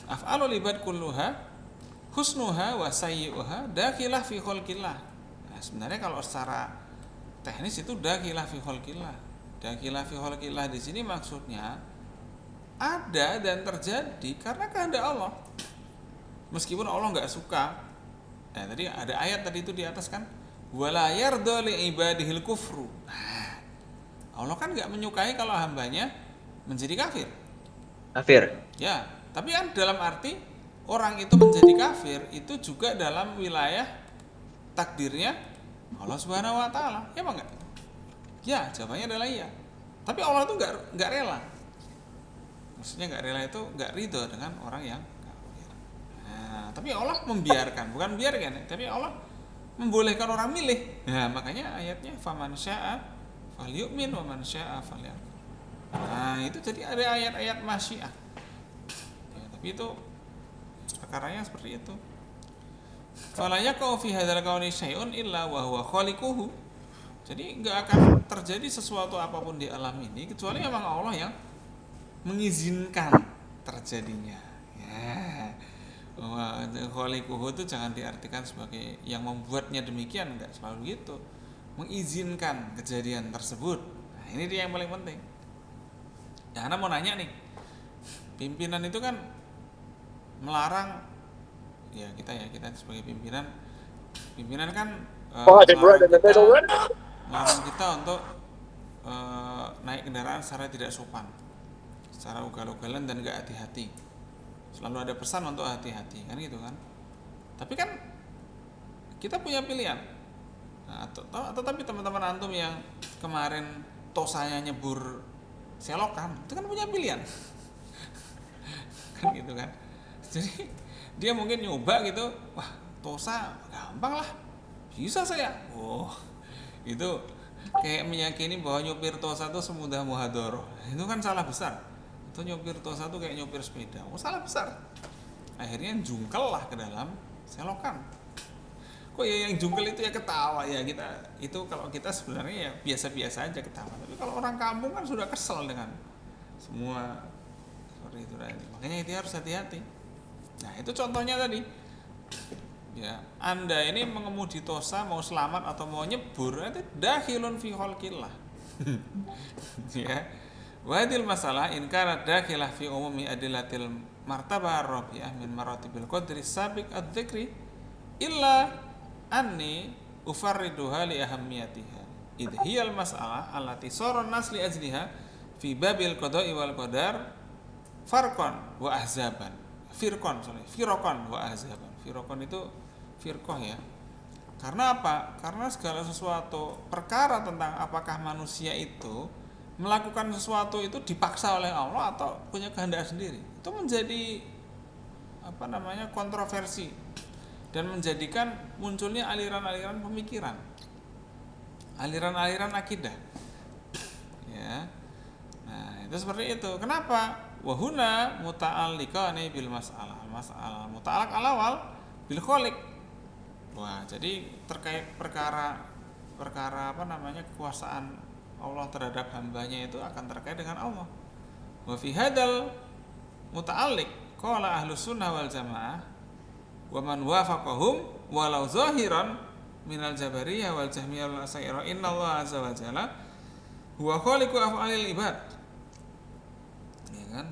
Af'alul ibad kulluha husnuha wa sayyi'uha dakhilah fi khalqillah. Nah, sebenarnya kalau secara teknis itu dakhilah fi khalqillah. Dakhilah fi khalqillah di sini maksudnya ada dan terjadi karena kehendak Allah. Meskipun Allah nggak suka. Tadi ada ayat tadi itu di atas kan? wala yarda li ibadihil kufru. Nah, Allah kan nggak menyukai kalau hambanya menjadi kafir. Kafir. Ya, tapi kan dalam arti orang itu menjadi kafir itu juga dalam wilayah takdirnya Allah Subhanahu wa taala. Ya apa enggak? Ya, jawabannya adalah iya. Tapi Allah itu nggak rela. Maksudnya nggak rela itu nggak ridho dengan orang yang kafir. Nah, tapi Allah membiarkan, bukan biarkan, tapi Allah membolehkan orang milih. Nah, makanya ayatnya faman syaa falyu'min wa man syaa falyakfur. Nah, itu jadi ada ayat-ayat masyiah. Ya, tapi itu perkaranya seperti itu. Fala yaqau fi hadzal kauni syai'un illa wa huwa khaliquhu. Jadi nggak akan terjadi sesuatu apapun di alam ini kecuali memang Allah yang mengizinkan terjadinya. Ya. Khaliquhu itu jangan diartikan sebagai yang membuatnya demikian, enggak selalu gitu. Mengizinkan kejadian tersebut. Nah, ini dia yang paling penting. Ya, Ana mau nanya nih. Pimpinan itu kan melarang ya kita sebagai pimpinan kan melarang kita untuk naik kendaraan secara tidak sopan, secara ugal-ugalan dan gak hati-hati. Selalu ada pesan untuk hati-hati kan gitu kan. Tapi kan kita punya pilihan. Nah, tapi teman-teman antum yang kemarin tosanya nyebur selokan itu kan punya pilihan. Kan gitu kan. Jadi dia mungkin nyoba gitu, wah tosa gampang lah, bisa saya. Oh, itu kayak meyakini bahwa nyopir tosa itu semudah muhadoroh. Itu kan salah besar. Itu nyopir tosa itu kayak nyopir sepeda. Oh, salah besar. Akhirnya jungkel lah ke dalam selokan. Kok ya yang jungkel itu ya ketawa ya kita. Itu kalau kita sebenarnya ya biasa-biasa aja ketawa. Tapi kalau orang kampung kan sudah kesel dengan semua seperti itu tadi. Makanya itu harus hati-hati. Nah, itu contohnya tadi. Ya, Anda ini mengemudi tosa mau selamat atau mau nyebur itu dakhilun fi khalqillah. Ya. Wadil masalah in kana dakhilah fi umumi adillatil martabah ar-rabi'ah min maratibil qadri sabiq adz-dzikri illa anni ufarriduha li ahammiyatiha. Idh hiyal mas'alah allati sara an-nas li ajliha fi babil qada'i wal qadar farqan wa ahzaban. Firqan wa ahzaban. Firqan itu firqah ya. Karena apa? Karena segala sesuatu perkara tentang apakah manusia itu melakukan sesuatu itu dipaksa oleh Allah atau punya kehendak sendiri. Itu menjadi kontroversi dan menjadikan munculnya aliran-aliran pemikiran. Aliran-aliran akidah. Ya. Nah, itu seperti itu. Kenapa? Wahuna muta'alliqani bil mas'alah muta'allaq al-awwal bil khaliq. Wah, jadi terkait perkara kekuasaan Allah terhadap hambanya itu akan terkait dengan Allah. Wa fi hadzal muta'alliq qala ahlus sunnah wal jamaah wa man wafaqahum walau zahiran minal jabariyah wal jahmiyah wal asy'ariyah innallaha azza wa jalla huwa khaliqu af'alil ibad. Kan?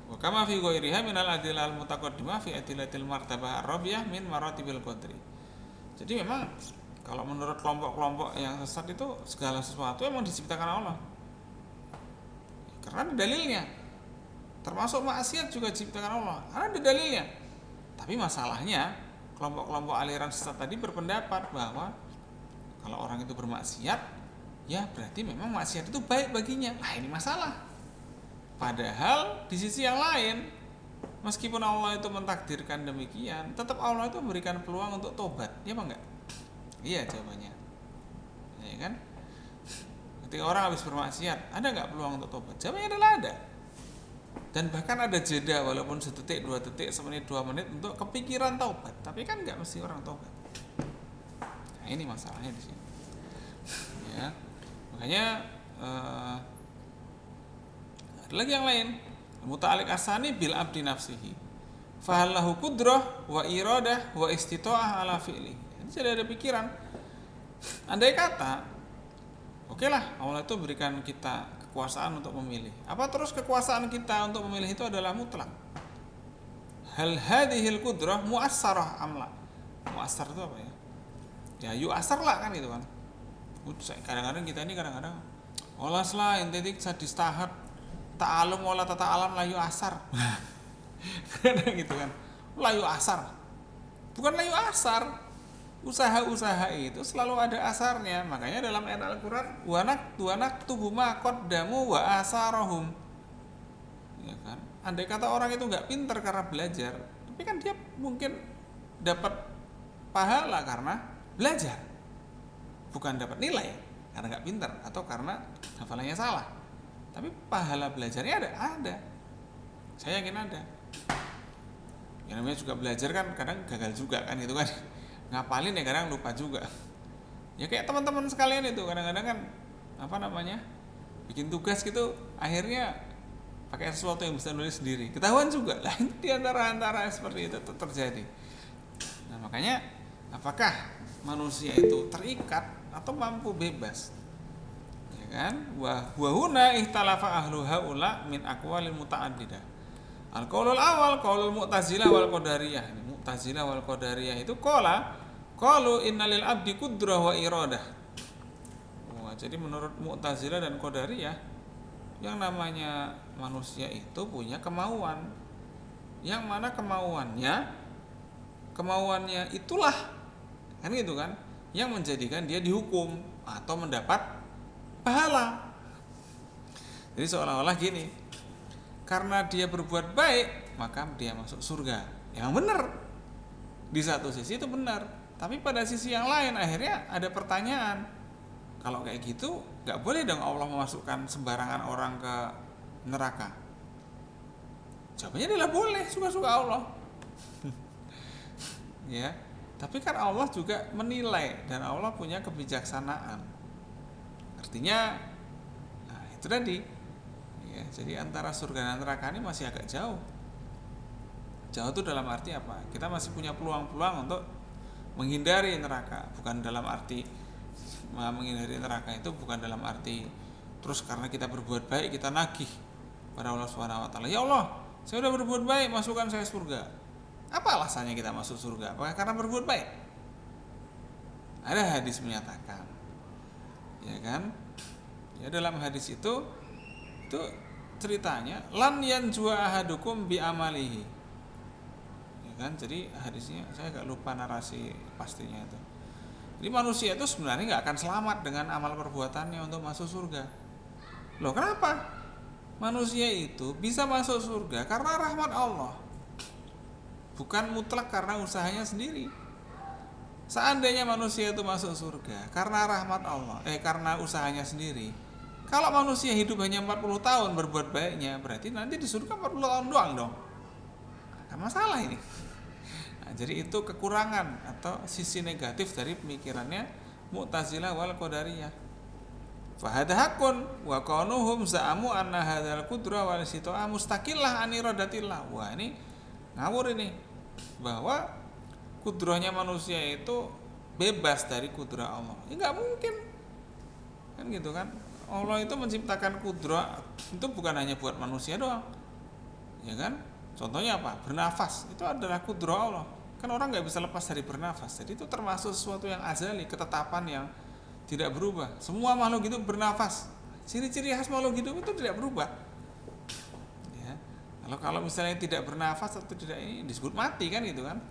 Wa kama fi ghairiha min al-adillah al-mutaqaddimah fi adillatil martabah ar-rabi'ah min maratibil qadri. Jadi memang kalau menurut kelompok-kelompok yang sesat itu segala sesuatu memang diciptakan Allah. Karena ada dalilnya. Termasuk maksiat juga diciptakan Allah. Karena ada dalilnya. Tapi masalahnya kelompok-kelompok aliran sesat tadi berpendapat bahwa kalau orang itu bermaksiat, ya berarti memang maksiat itu baik baginya. Nah, ini masalah. Padahal di sisi yang lain, meskipun Allah itu mentakdirkan demikian, tetap Allah itu memberikan peluang untuk tobat. Iya apa enggak? Iya jawabannya. Ya kan? Ketika orang habis bermaksiat, ada enggak peluang untuk tobat? Jawabannya adalah ada. Dan bahkan ada jeda walaupun sedetik, 2 detik, semenit, 2 menit untuk kepikiran taubat. Tapi kan enggak mesti orang taubat. Nah, ini masalahnya di sini. Ya. Makanya ada lagi yang lain, muta'alliq asani bil abdi nafsihi fahallahu qudrah wa iradah wa istita'ah ala fi'li. Jadi ada pikiran, andai kata oke lah Allah itu berikan kita kekuasaan untuk memilih, apa terus kekuasaan kita untuk memilih itu adalah mutlak? Hal hadhil qudrah mu'assarah amla. Mu'assar itu apa ya? Ya yu asar lah kan gitu kan. Kadang-kadang kita ini kadang-kadang olas lah ente sadis tahat ta'alum wala tata alam layu asar. Kadang gitu kan. Layu asar. Bukan layu asar. Usaha-usaha itu selalu ada asarnya. Makanya dalam ayat Al-Qur'an wanak tubuh ma qaddamu wa asarahum. Ya kan? Andai kata orang itu nggak pintar karena belajar, tapi kan dia mungkin dapat pahala karena belajar. Bukan dapat nilai karena nggak pintar atau karena hafalannya salah. Tapi pahala belajarnya ada. Saya yakin ada. Yang namanya juga belajar kan kadang gagal juga kan gitu kan. Ngapalin ya kadang lupa juga. Ya kayak teman-teman sekalian itu kadang-kadang kan bikin tugas gitu akhirnya pakai sesuatu yang bisa nulis sendiri. Ketahuan juga lah itu di antara seperti itu terjadi. Nah, makanya apakah manusia itu terikat atau mampu bebas? Ya kan? Wa huna ikhtalafa ahlu haula min aqwalil muta'addidah. Al-qaulul awal qaulul Mu'tazilah wal Qadariyah. Mu'tazilah wal Qadariyah itu qalu innalil abdi qudrah wa iradah. Wah, jadi menurut Mu'tazilah dan Qadariyah yang namanya manusia itu punya kemauan. Yang mana kemauannya itulah kan gitu kan yang menjadikan dia dihukum atau mendapat pahala. Jadi seolah-olah gini, karena dia berbuat baik maka dia masuk surga. Yang benar di satu sisi itu benar, tapi pada sisi yang lain akhirnya ada pertanyaan, kalau kayak gitu nggak boleh dong Allah memasukkan sembarangan orang ke neraka. Jawabannya adalah boleh, suka-suka Allah. Ya, tapi kan Allah juga menilai dan Allah punya kebijaksanaan. Artinya, nah itu tadi. Ya, jadi antara surga dan neraka ini masih agak jauh. Jauh itu dalam arti apa? Kita masih punya peluang-peluang untuk menghindari neraka. Bukan dalam arti menghindari neraka itu bukan dalam arti terus karena kita berbuat baik kita nagih pada Allah Subhanahu wa taala. Ya Allah, saya sudah berbuat baik, masukkan saya surga. Apa alasannya kita masuk surga? Apakah karena berbuat baik? Ada hadis menyatakan, ya kan? Ya dalam hadis itu ceritanya lan yanjua ahadukum bi amalihi. Ya kan? Jadi hadisnya saya agak lupa narasi pastinya itu. Jadi manusia itu sebenarnya nggak akan selamat dengan amal perbuatannya untuk masuk surga. Loh kenapa? Manusia itu bisa masuk surga karena rahmat Allah. Bukan mutlak karena usahanya sendiri. Seandainya manusia itu masuk surga karena rahmat Allah, karena usahanya sendiri. Kalau manusia hidup hanya 40 tahun berbuat baiknya, berarti nanti di surga 40 tahun doang dong. Ada masalah ini. Nah, jadi itu kekurangan atau sisi negatif dari pemikirannya Mu'tazilah wal Qadariyah. Fa hadha haqqun wa qanuhum za'amu anna hadzal qudra wal sita'a mustaqillah an iradatillah. Wah, ini ngawur ini. Bahwa kudrahnya manusia itu bebas dari kudrah Allah. Ya enggak mungkin. Kan gitu kan? Allah itu menciptakan kudrah itu bukan hanya buat manusia doang. Ya kan? Contohnya apa? Bernafas. Itu adalah kudrah Allah. Kan orang enggak bisa lepas dari bernafas. Jadi itu termasuk sesuatu yang azali, ketetapan yang tidak berubah. Semua makhluk hidup bernafas. Ciri-ciri khas makhluk hidup itu tidak berubah. Kalau misalnya tidak bernafas atau tidak ini disebut mati kan gitu kan.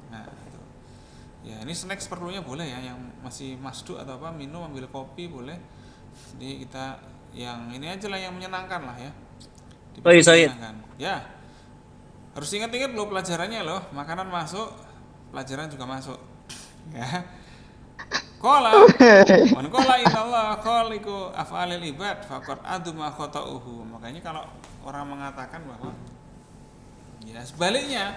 Nah, itu. Ya, ini snack perlunya boleh ya yang masih masdu atau apa minum ambil kopi boleh. Jadi kita yang ini aja lah yang menyenangkan lah ya. Menyenangkan. Ya. Harus ingat-ingat loh pelajarannya loh, makanan masuk, pelajaran juga masuk. Ya. Qala man qala innallaha khaliqu af'alil ibad faqad aduma khata'uhu. Makanya kalau orang mengatakan bahwa ya sebaliknya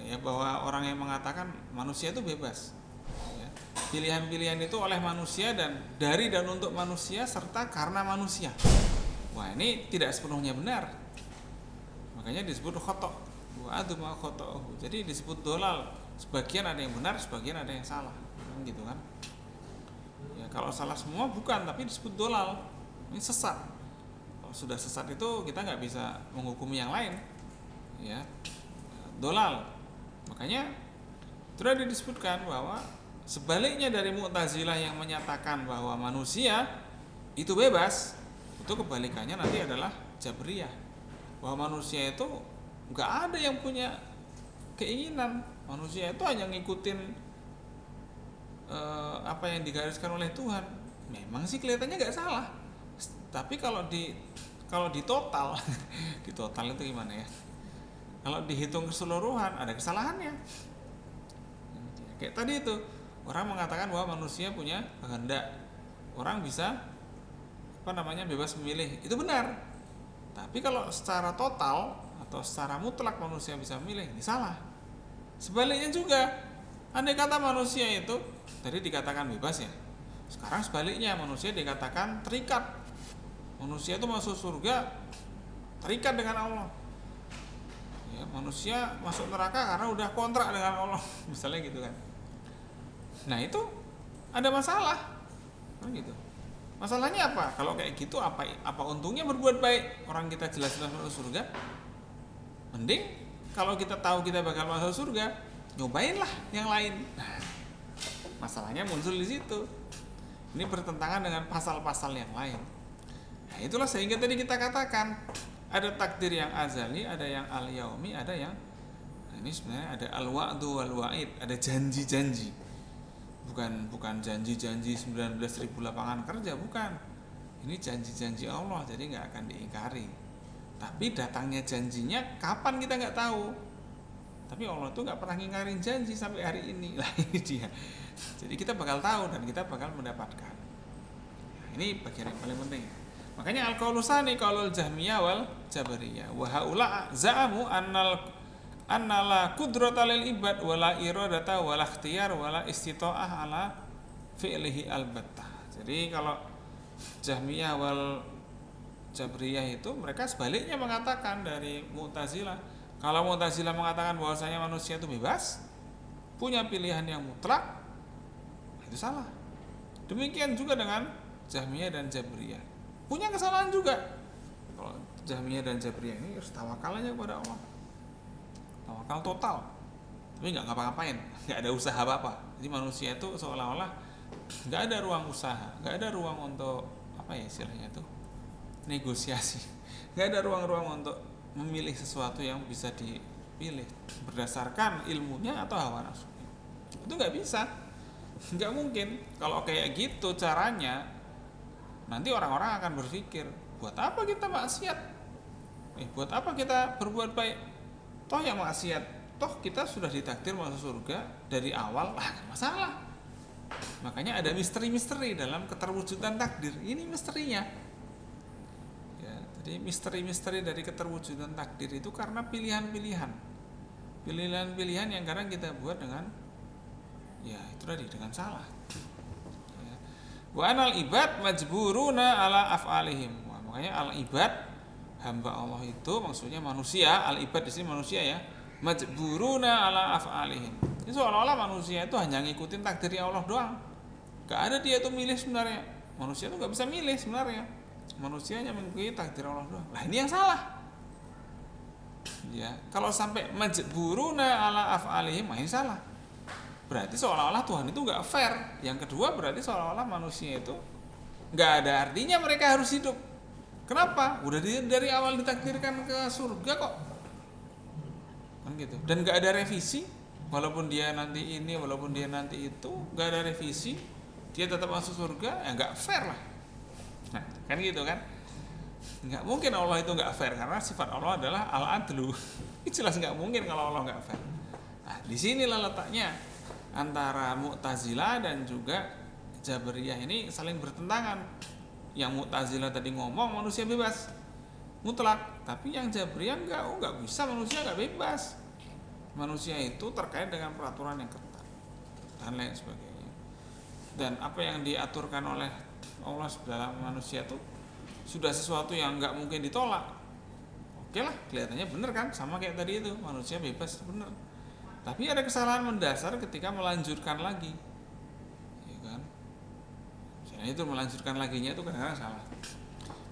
ya bahwa orang yang mengatakan manusia itu bebas ya, pilihan-pilihan itu oleh manusia dan dari dan untuk manusia serta karena manusia. Wah, ini tidak sepenuhnya benar. Makanya disebut khata' wa aduma khata'uhu. Jadi disebut dolal. Sebagian ada yang benar, sebagian ada yang salah. Gitu kan. Ya, kalau salah semua bukan, tapi disebut dolal. Ini sesat. Kalau sudah sesat itu kita nggak bisa menghukumi yang lain. Ya. Dolal. Makanya Sudah disebutkan bahwa sebaliknya dari Mu'tazilah yang menyatakan bahwa manusia itu bebas, itu kebalikannya nanti adalah Jabriyah, bahwa manusia itu nggak ada yang punya keinginan, manusia itu hanya ngikutin apa yang digariskan oleh Tuhan. Memang sih kelihatannya nggak salah, tapi kalau di total di total itu gimana ya, kalau dihitung keseluruhan ada kesalahannya. Kayak tadi itu, orang mengatakan bahwa manusia punya kehendak, orang bisa bebas memilih, itu benar. Tapi kalau secara total atau secara mutlak manusia bisa memilih, ini salah. Sebaliknya juga, andai kata manusia itu tadi dikatakan bebas ya, sekarang sebaliknya manusia dikatakan terikat. Manusia itu masuk surga terikat dengan Allah. Ya, manusia masuk neraka karena udah kontrak dengan Allah, misalnya gitu kan. Nah itu ada masalah, kan gitu. Masalahnya apa? Kalau kayak gitu apa untungnya berbuat baik? Orang kita jelas-jelas masuk surga. Mending kalau kita tahu kita bakal masuk surga, nyobainlah yang lain. Nah, masalahnya muncul di situ. Ini bertentangan dengan pasal-pasal yang lain. Nah itulah sehingga tadi kita katakan ada takdir yang azali, ada yang al-yaumi, ada yang ini sebenarnya ada al-wa'du wal-wa'id, ada janji-janji. Bukan janji-janji 19.000 lapangan kerja, bukan. Ini janji-janji Allah, jadi nggak akan diingkari. Tapi datangnya janjinya kapan kita nggak tahu. Tapi Allah tuh nggak pernah ngingkarin janji sampai hari ini. Lah ini dia. Jadi kita bakal tahu dan kita bakal mendapatkan. Nah, ini bagian yang paling penting. Makanya al-qaulu tsani qaulul Jahmiyah wal Jabariyah. Wa haula za'amu annala qudrata lil ibad wala iradata wala ikhtiyar wala istita'ah ala fi'lihi albattah. Jadi kalau Jahmiyah wal Jabriyah itu mereka sebaliknya mengatakan dari Mu'tazilah. Kalau Mu'tazilah mengatakan bahwasanya manusia itu bebas, punya pilihan yang mutlak, itu salah. Demikian juga dengan Jahmiyah dan Jabriyah. Punya kesalahan juga. Kalau Jahmiyah dan Jabriyah ini harus tawakal aja kepada Allah. Tawakal total, tapi nggak ngapa-ngapain, nggak ada usaha apa-apa. Jadi manusia itu seolah-olah nggak ada ruang usaha, nggak ada ruang untuk apa ya istilahnya itu negosiasi, nggak ada ruang-ruang untuk memilih sesuatu yang bisa dipilih berdasarkan ilmunya atau hawa nafsunya. Itu nggak bisa, nggak mungkin. Kalau kayak gitu caranya, nanti orang-orang akan berpikir, buat apa kita maksiat? Buat apa kita berbuat baik? Toh yang maksiat, toh kita sudah ditakdir masuk surga dari awal, lah gak masalah. Makanya ada misteri-misteri dalam keterwujudan takdir. Ini misterinya. Ya, jadi misteri-misteri dari keterwujudan takdir itu karena pilihan-pilihan yang kadang kita buat dengan ya itu tadi dengan salah. Ya. Wa anal ibad majburuna ala af'alihim. Makanya al ibad hamba Allah itu maksudnya manusia, al-ibad di sini manusia ya, majburuna ala af'alihim. Ini seolah-olah manusia itu hanya ngikutin takdirnya Allah doang. Gak ada dia itu milih sebenarnya. Manusia itu gak bisa milih sebenarnya. Manusia hanya mengikuti takdir Allah doang. Lah ini yang salah. Ya, kalau sampai majburuna ala af'alihim, ini salah. Berarti seolah-olah Tuhan itu gak fair. Yang kedua berarti seolah-olah manusia itu gak ada artinya mereka harus hidup. Kenapa? Udah dari awal ditakdirkan ke surga kok. Kan gitu. Dan gak ada revisi. Walaupun dia nanti ini, walaupun dia nanti itu, gak ada revisi. Dia tetap masuk surga, ya gak fair lah. Nah, kan gitu kan. Gak mungkin Allah itu gak fair. Karena sifat Allah adalah al-adlu. Jelas gak mungkin kalau Allah gak fair. Nah, disinilah letaknya antara Mu'tazilah dan juga Jabriyah ini saling bertentangan. Yang Mu'tazilah tadi ngomong manusia bebas mutlak, tapi yang Jabriyah enggak bisa, manusia enggak bebas. Manusia itu terkait dengan peraturan yang ketat dan lain sebagainya. Dan apa yang diaturkan oleh Allah dalam manusia itu sudah sesuatu yang enggak mungkin ditolak. Oke lah, kelihatannya benar kan, sama kayak tadi itu, manusia bebas benar. Tapi ada kesalahan mendasar ketika melanjutkan lagi. Nah, itu melanjutkan laginya itu kadang-kadang salah.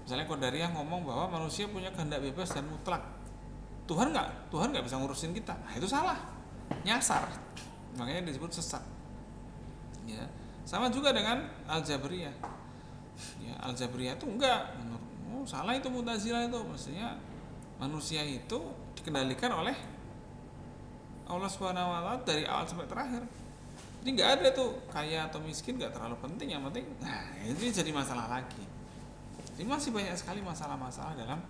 Misalnya Qadariyah ngomong bahwa manusia punya kehendak bebas dan mutlak. Tuhan nggak bisa ngurusin kita. Nah, itu salah, nyasar. makanya disebut sesat. Ya, sama juga dengan Al-Jabriyah. Ya, Al-Jabriyah itu enggak, salah itu Mu'tazilah itu, maksudnya manusia itu dikendalikan oleh Allah Subhanahu wa taala dari awal sampai terakhir. Jadi nggak ada tuh kaya atau miskin, nggak terlalu penting, yang penting ini jadi masalah lagi. Jadi masih banyak sekali masalah-masalah dalam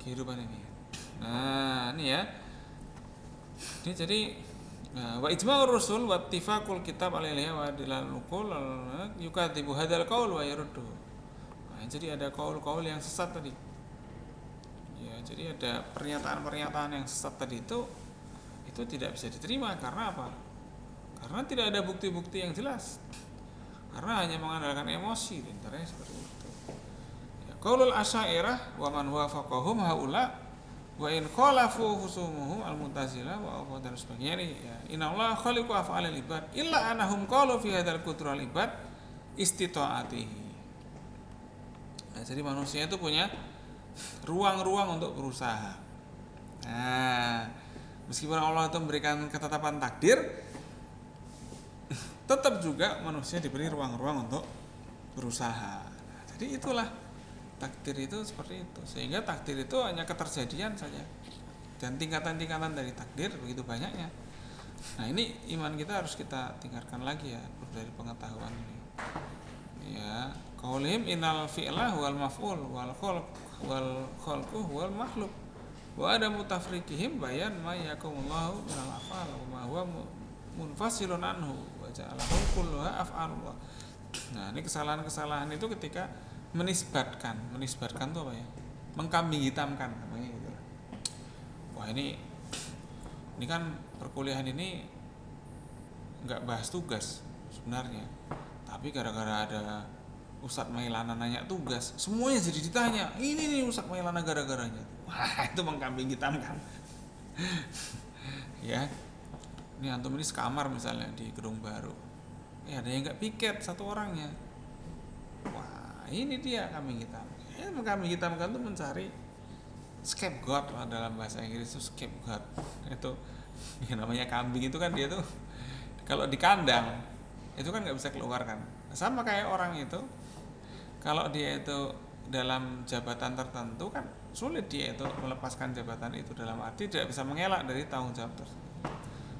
kehidupan ini. Nah, ini ya. Ini jadi wa ijma'ur rusul wa ittifaqul kitab alaihi wa dilalul qul yukadzibu hadzal qaul wa yaruddu. Jadi ada qaul-qaul yang sesat tadi. Ya, jadi ada pernyataan-pernyataan yang sesat tadi itu tidak bisa diterima karena apa? Karena tidak ada bukti-bukti yang jelas. Karena hanya mengandalkan emosi, intinya seperti itu. Ya, qaulul asy'ariyah wa man wafaqahum haula wa in khalafu husumuhum al-mu'tazilah wa apa dan sebagainya ini ya. Innallaha khaliqu af'alil ibad illa annahum qalu fi hadzal qudral ibad istita'atihi. Nah, jadi manusia itu punya ruang-ruang untuk berusaha. Nah, meskipun Allah itu memberikan ketetapan takdir, tetap juga manusia diberi ruang-ruang untuk berusaha. Nah, jadi itulah takdir itu seperti itu. Sehingga takdir itu hanya keterjadian saja. Dan tingkatan-tingkatan dari takdir begitu banyaknya. Nah, ini iman kita harus kita tingkatkan lagi ya dari pengetahuan ini. Ya, qaulihim innal fi'la huwal maf'ul wal khalqu huwal makhluk. Wa ada mutafriqihim bayan ma yakumullahu minal af'al wa ma huwa munfasilun anhu wa ja'alahu kulluha af'alullah. Nah, ini kesalahan-kesalahan itu ketika menisbatkan itu apa ya? Mengkambing hitamkan namanya gitu. Wah, ini kan perkuliahan ini enggak bahas tugas sebenarnya. Tapi gara-gara ada Ustadz Mailana nanya tugas, semuanya jadi ditanya. Ini nih Ustadz Mailana gara-garanya. Wah, itu mengkambing hitamkan. Ya. Ini antum ini sekamar misalnya di gedung baru. Ada yang enggak piket satu orangnya. Wah, ini dia kambing hitam. Kambing hitamkan itu mencari scapegoat dalam bahasa Inggris itu scapegoat. Itu ya namanya kambing itu kan dia tuh kalau di kandang itu kan nggak bisa keluar kan. Sama kayak orang itu kalau dia itu dalam jabatan tertentu kan sulit dia itu melepaskan jabatan itu dalam arti tidak bisa mengelak dari tanggung jawab tersebut.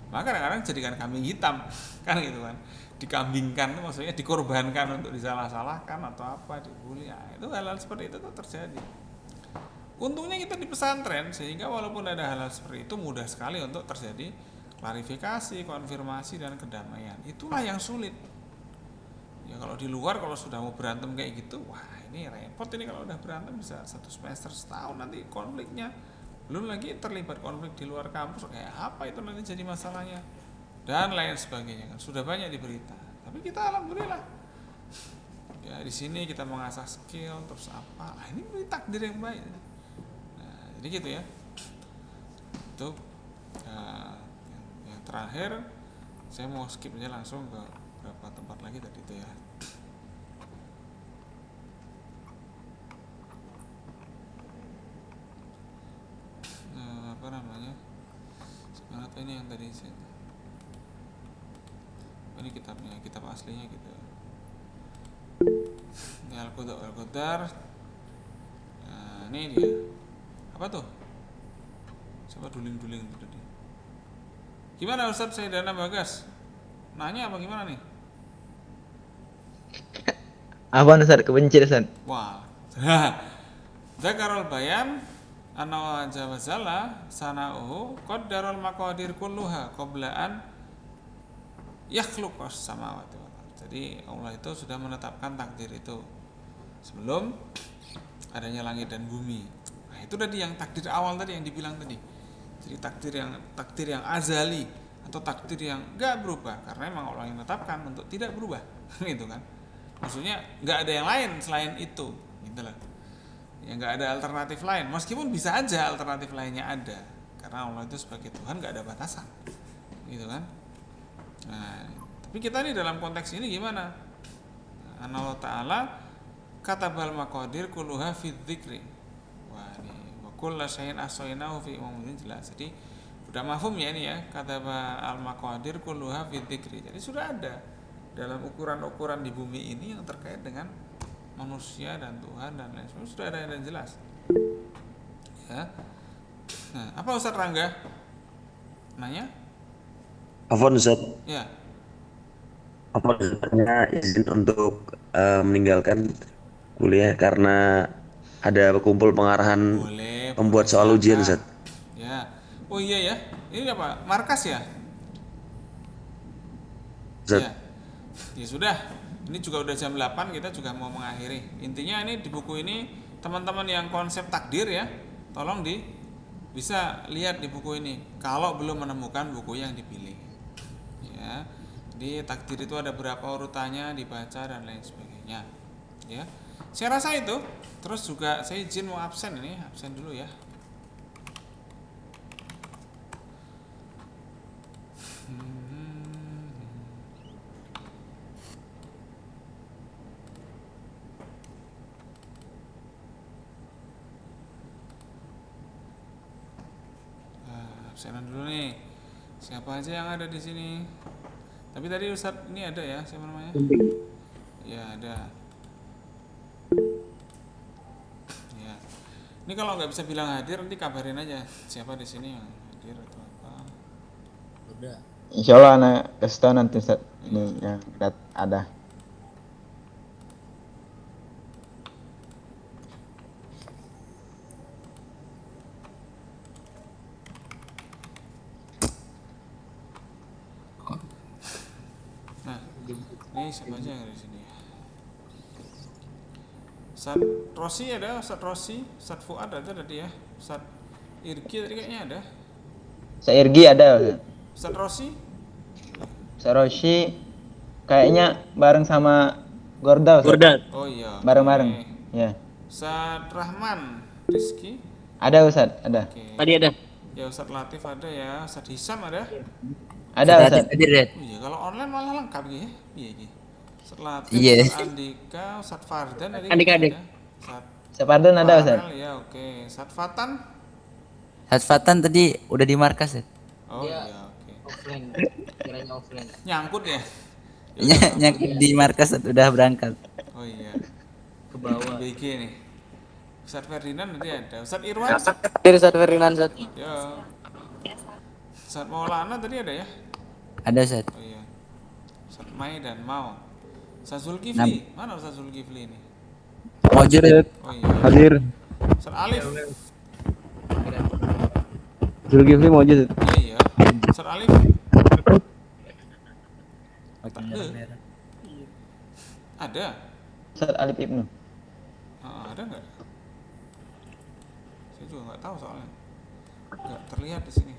Maka kadang-kadang jadikan kambing hitam kan gitu kan, dikambingkan maksudnya dikorbankan untuk disalah-salahkan atau apa, dibully. Itu hal-hal seperti itu tuh terjadi. Untungnya kita di pesantren sehingga walaupun ada hal-hal seperti itu mudah sekali untuk terjadi klarifikasi, konfirmasi dan kedamaian. Itulah yang sulit. Ya kalau di luar kalau sudah mau berantem kayak gitu, wah ini repot ini kalau udah berantem bisa 1 semester setahun nanti konfliknya. Belum lagi terlibat konflik di luar kampus kayak apa itu nanti jadi masalahnya dan lain sebagainya kan sudah banyak di berita. Tapi kita alhamdulillah ya di sini kita mengasah skill terus apa. Ini beri takdir yang baik. Nah, jadi gitu ya. Itu yang terakhir saya mau skip aja langsung ke beberapa tempat lagi tadi itu ya. Apa namanya? Sebenarnya ini yang tadi ini kitabnya, kitab aslinya gitu. Ini Al-Qadar. Nah, ini dia. Apa tuh? Coba duling-duling itu tadi. Gimana Ustaz Sayyidana Bagas? Nanya apa gimana nih? Apa Ustaz? Kebencir Ustaz. Wah. Zakarul bayan anna jawazala sana'uhu qaddarul maqadir kulluha qabla an yakhluqas samawati wal ardh. Jadi Allah itu sudah menetapkan takdir itu sebelum adanya langit dan bumi. Nah, itu tadi yang takdir awal tadi yang dibilang tadi. Jadi takdir yang azali atau takdir yang enggak berubah karena memang Allah yang menetapkan untuk tidak berubah. Gitu kan. Maksudnya enggak ada yang lain selain itu, gitu lah. Ya nggak ada alternatif lain, meskipun bisa aja alternatif lainnya ada karena Allah itu sebagai Tuhan nggak ada batasan gitu kan. Nah, tapi kita nih dalam konteks ini gimana? Allah Ta'ala katabal maqadir kulluha fi dzikri. Wah, ini wa kullu syai'in ahsaynahu fi imamin jelas. Jadi udah mafhum ya ini ya, kata Pak al-maqadir kulluha fi dzikri. Jadi sudah ada dalam ukuran-ukuran di bumi ini yang terkait dengan manusia dan Tuhan dan lain sebagainya, sudah ada yang jelas ya. Nah, apa Ustaz Rangga nanya? Afwan Ustaz, Ya, Afwan Ustaznya izin untuk meninggalkan kuliah karena ada kumpul pengarahan boleh, membuat soal ujian Ustaz. ya. Oh iya ya, ini apa, markas ya? Ustaz. Ya, ya sudah. Ini juga udah jam 8, kita juga mau mengakhiri. Intinya ini di buku ini teman-teman yang konsep takdir ya, tolong bisa lihat di buku ini. Kalau belum menemukan buku yang dipilih, ya. Di takdir itu ada berapa urutannya, dibaca dan lain sebagainya. Ya, saya rasa itu. Terus juga saya izin mau absen ini, absen dulu ya. Absenan dulu nih. Siapa aja yang ada di sini? Tapi tadi Ustadz ini ada ya, siapa namanya? Ya ada. Ya. Ini kalau nggak bisa bilang hadir nanti kabarin aja siapa di sini yang hadir atau apa. Udah. Insya Allah anak kasih tahu nanti Ustaz. Ini yang ada. Nah, ini siapa aja yang ada di sini? Ustaz Rosi ada, Ustaz Rosi, Ustaz Fuad ada tadi ya, Ustaz Irgi tadi kayaknya ada, Sairgi ada Ustaz. Ustaz Rosi, Saroshi kayaknya bareng sama Gorda Ustaz. Gorda. oh iya, Bareng-bareng. oke. Ya. Ustaz Rahman, Rizky, Ada Ustaz, ada. oke. Tadi ada. Ya Ustaz Latif ada ya, Ustaz Hisam ada. Ada Ustaz. Hadir Dad. Oh iya, kalau online malah lengkap gitu ya. Iya iki. Ustaz Latif, Iya. Ustaz Andika, Ustaz Fardan tadi Andika, ada. Adik. Ustaz Separdon ada Ustaz. Farel, ya oke. Ustaz Fatan. Hasfatan tadi udah di markas Dad. Oh iya, oke. Offline. Kiranya offline. Nyangkut ya. Ya udah, Nyangkut di markas Dad, udah berangkat. oh iya. Ke bawah. BG nih. Ustaz Ferdinand nanti ada. Ustaz Irwan. Dari Ustaz Ferdinand Ustaz. Ya. Ustaz Maulana tadi ada ya? Ada Ustaz. Oh iya. Ustaz Mai dan Mau. Ustaz Zulkifli. Mana Ustaz Zulkifli ini? Mojur Dad. Oh iya. Hadir. Ustaz Alif. Zulkifli mau aja. Iya iya. Ustaz Alif. Ada. Ustaz Alif Ibnu. Ada nggak? Saya juga nggak tahu soalnya. Nggak terlihat di sini.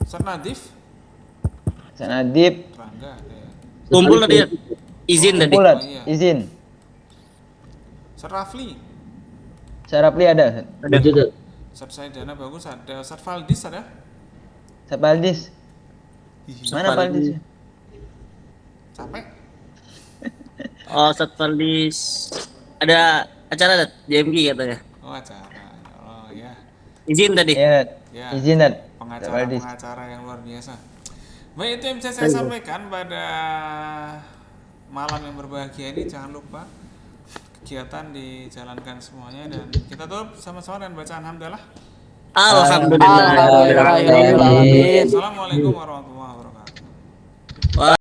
Ustaz Nadif. Ustaz Nadib. Rangga ada ya. Kumpul tadi ya. Izin tadi. Kumpulan. Oh, iya. Izin. Ustaz Rafli. Ustaz Rapli ada Ustaz. Ada. Ustaz Saidana bagus ada. Ustaz Valdis ada. Ustaz Baldis. Mana Baldis? Capek. Oh, Ustaz Faldis. Ada acara Dad, JMG katanya. Oh acara. Oh ya. Izin tadi. Ya. Ya. Izin Ustaz. Baldis. Pengacara-pengacara yang luar biasa. Baik, itu yang bisa saya sampaikan pada malam yang berbahagia ini. Jangan lupa kegiatan dijalankan semuanya dan kita tutup sama-sama dengan bacaan hamdalah. Alhamdulillah. Alhamdulillah. Assalamualaikum warahmatullahi wabarakatuh.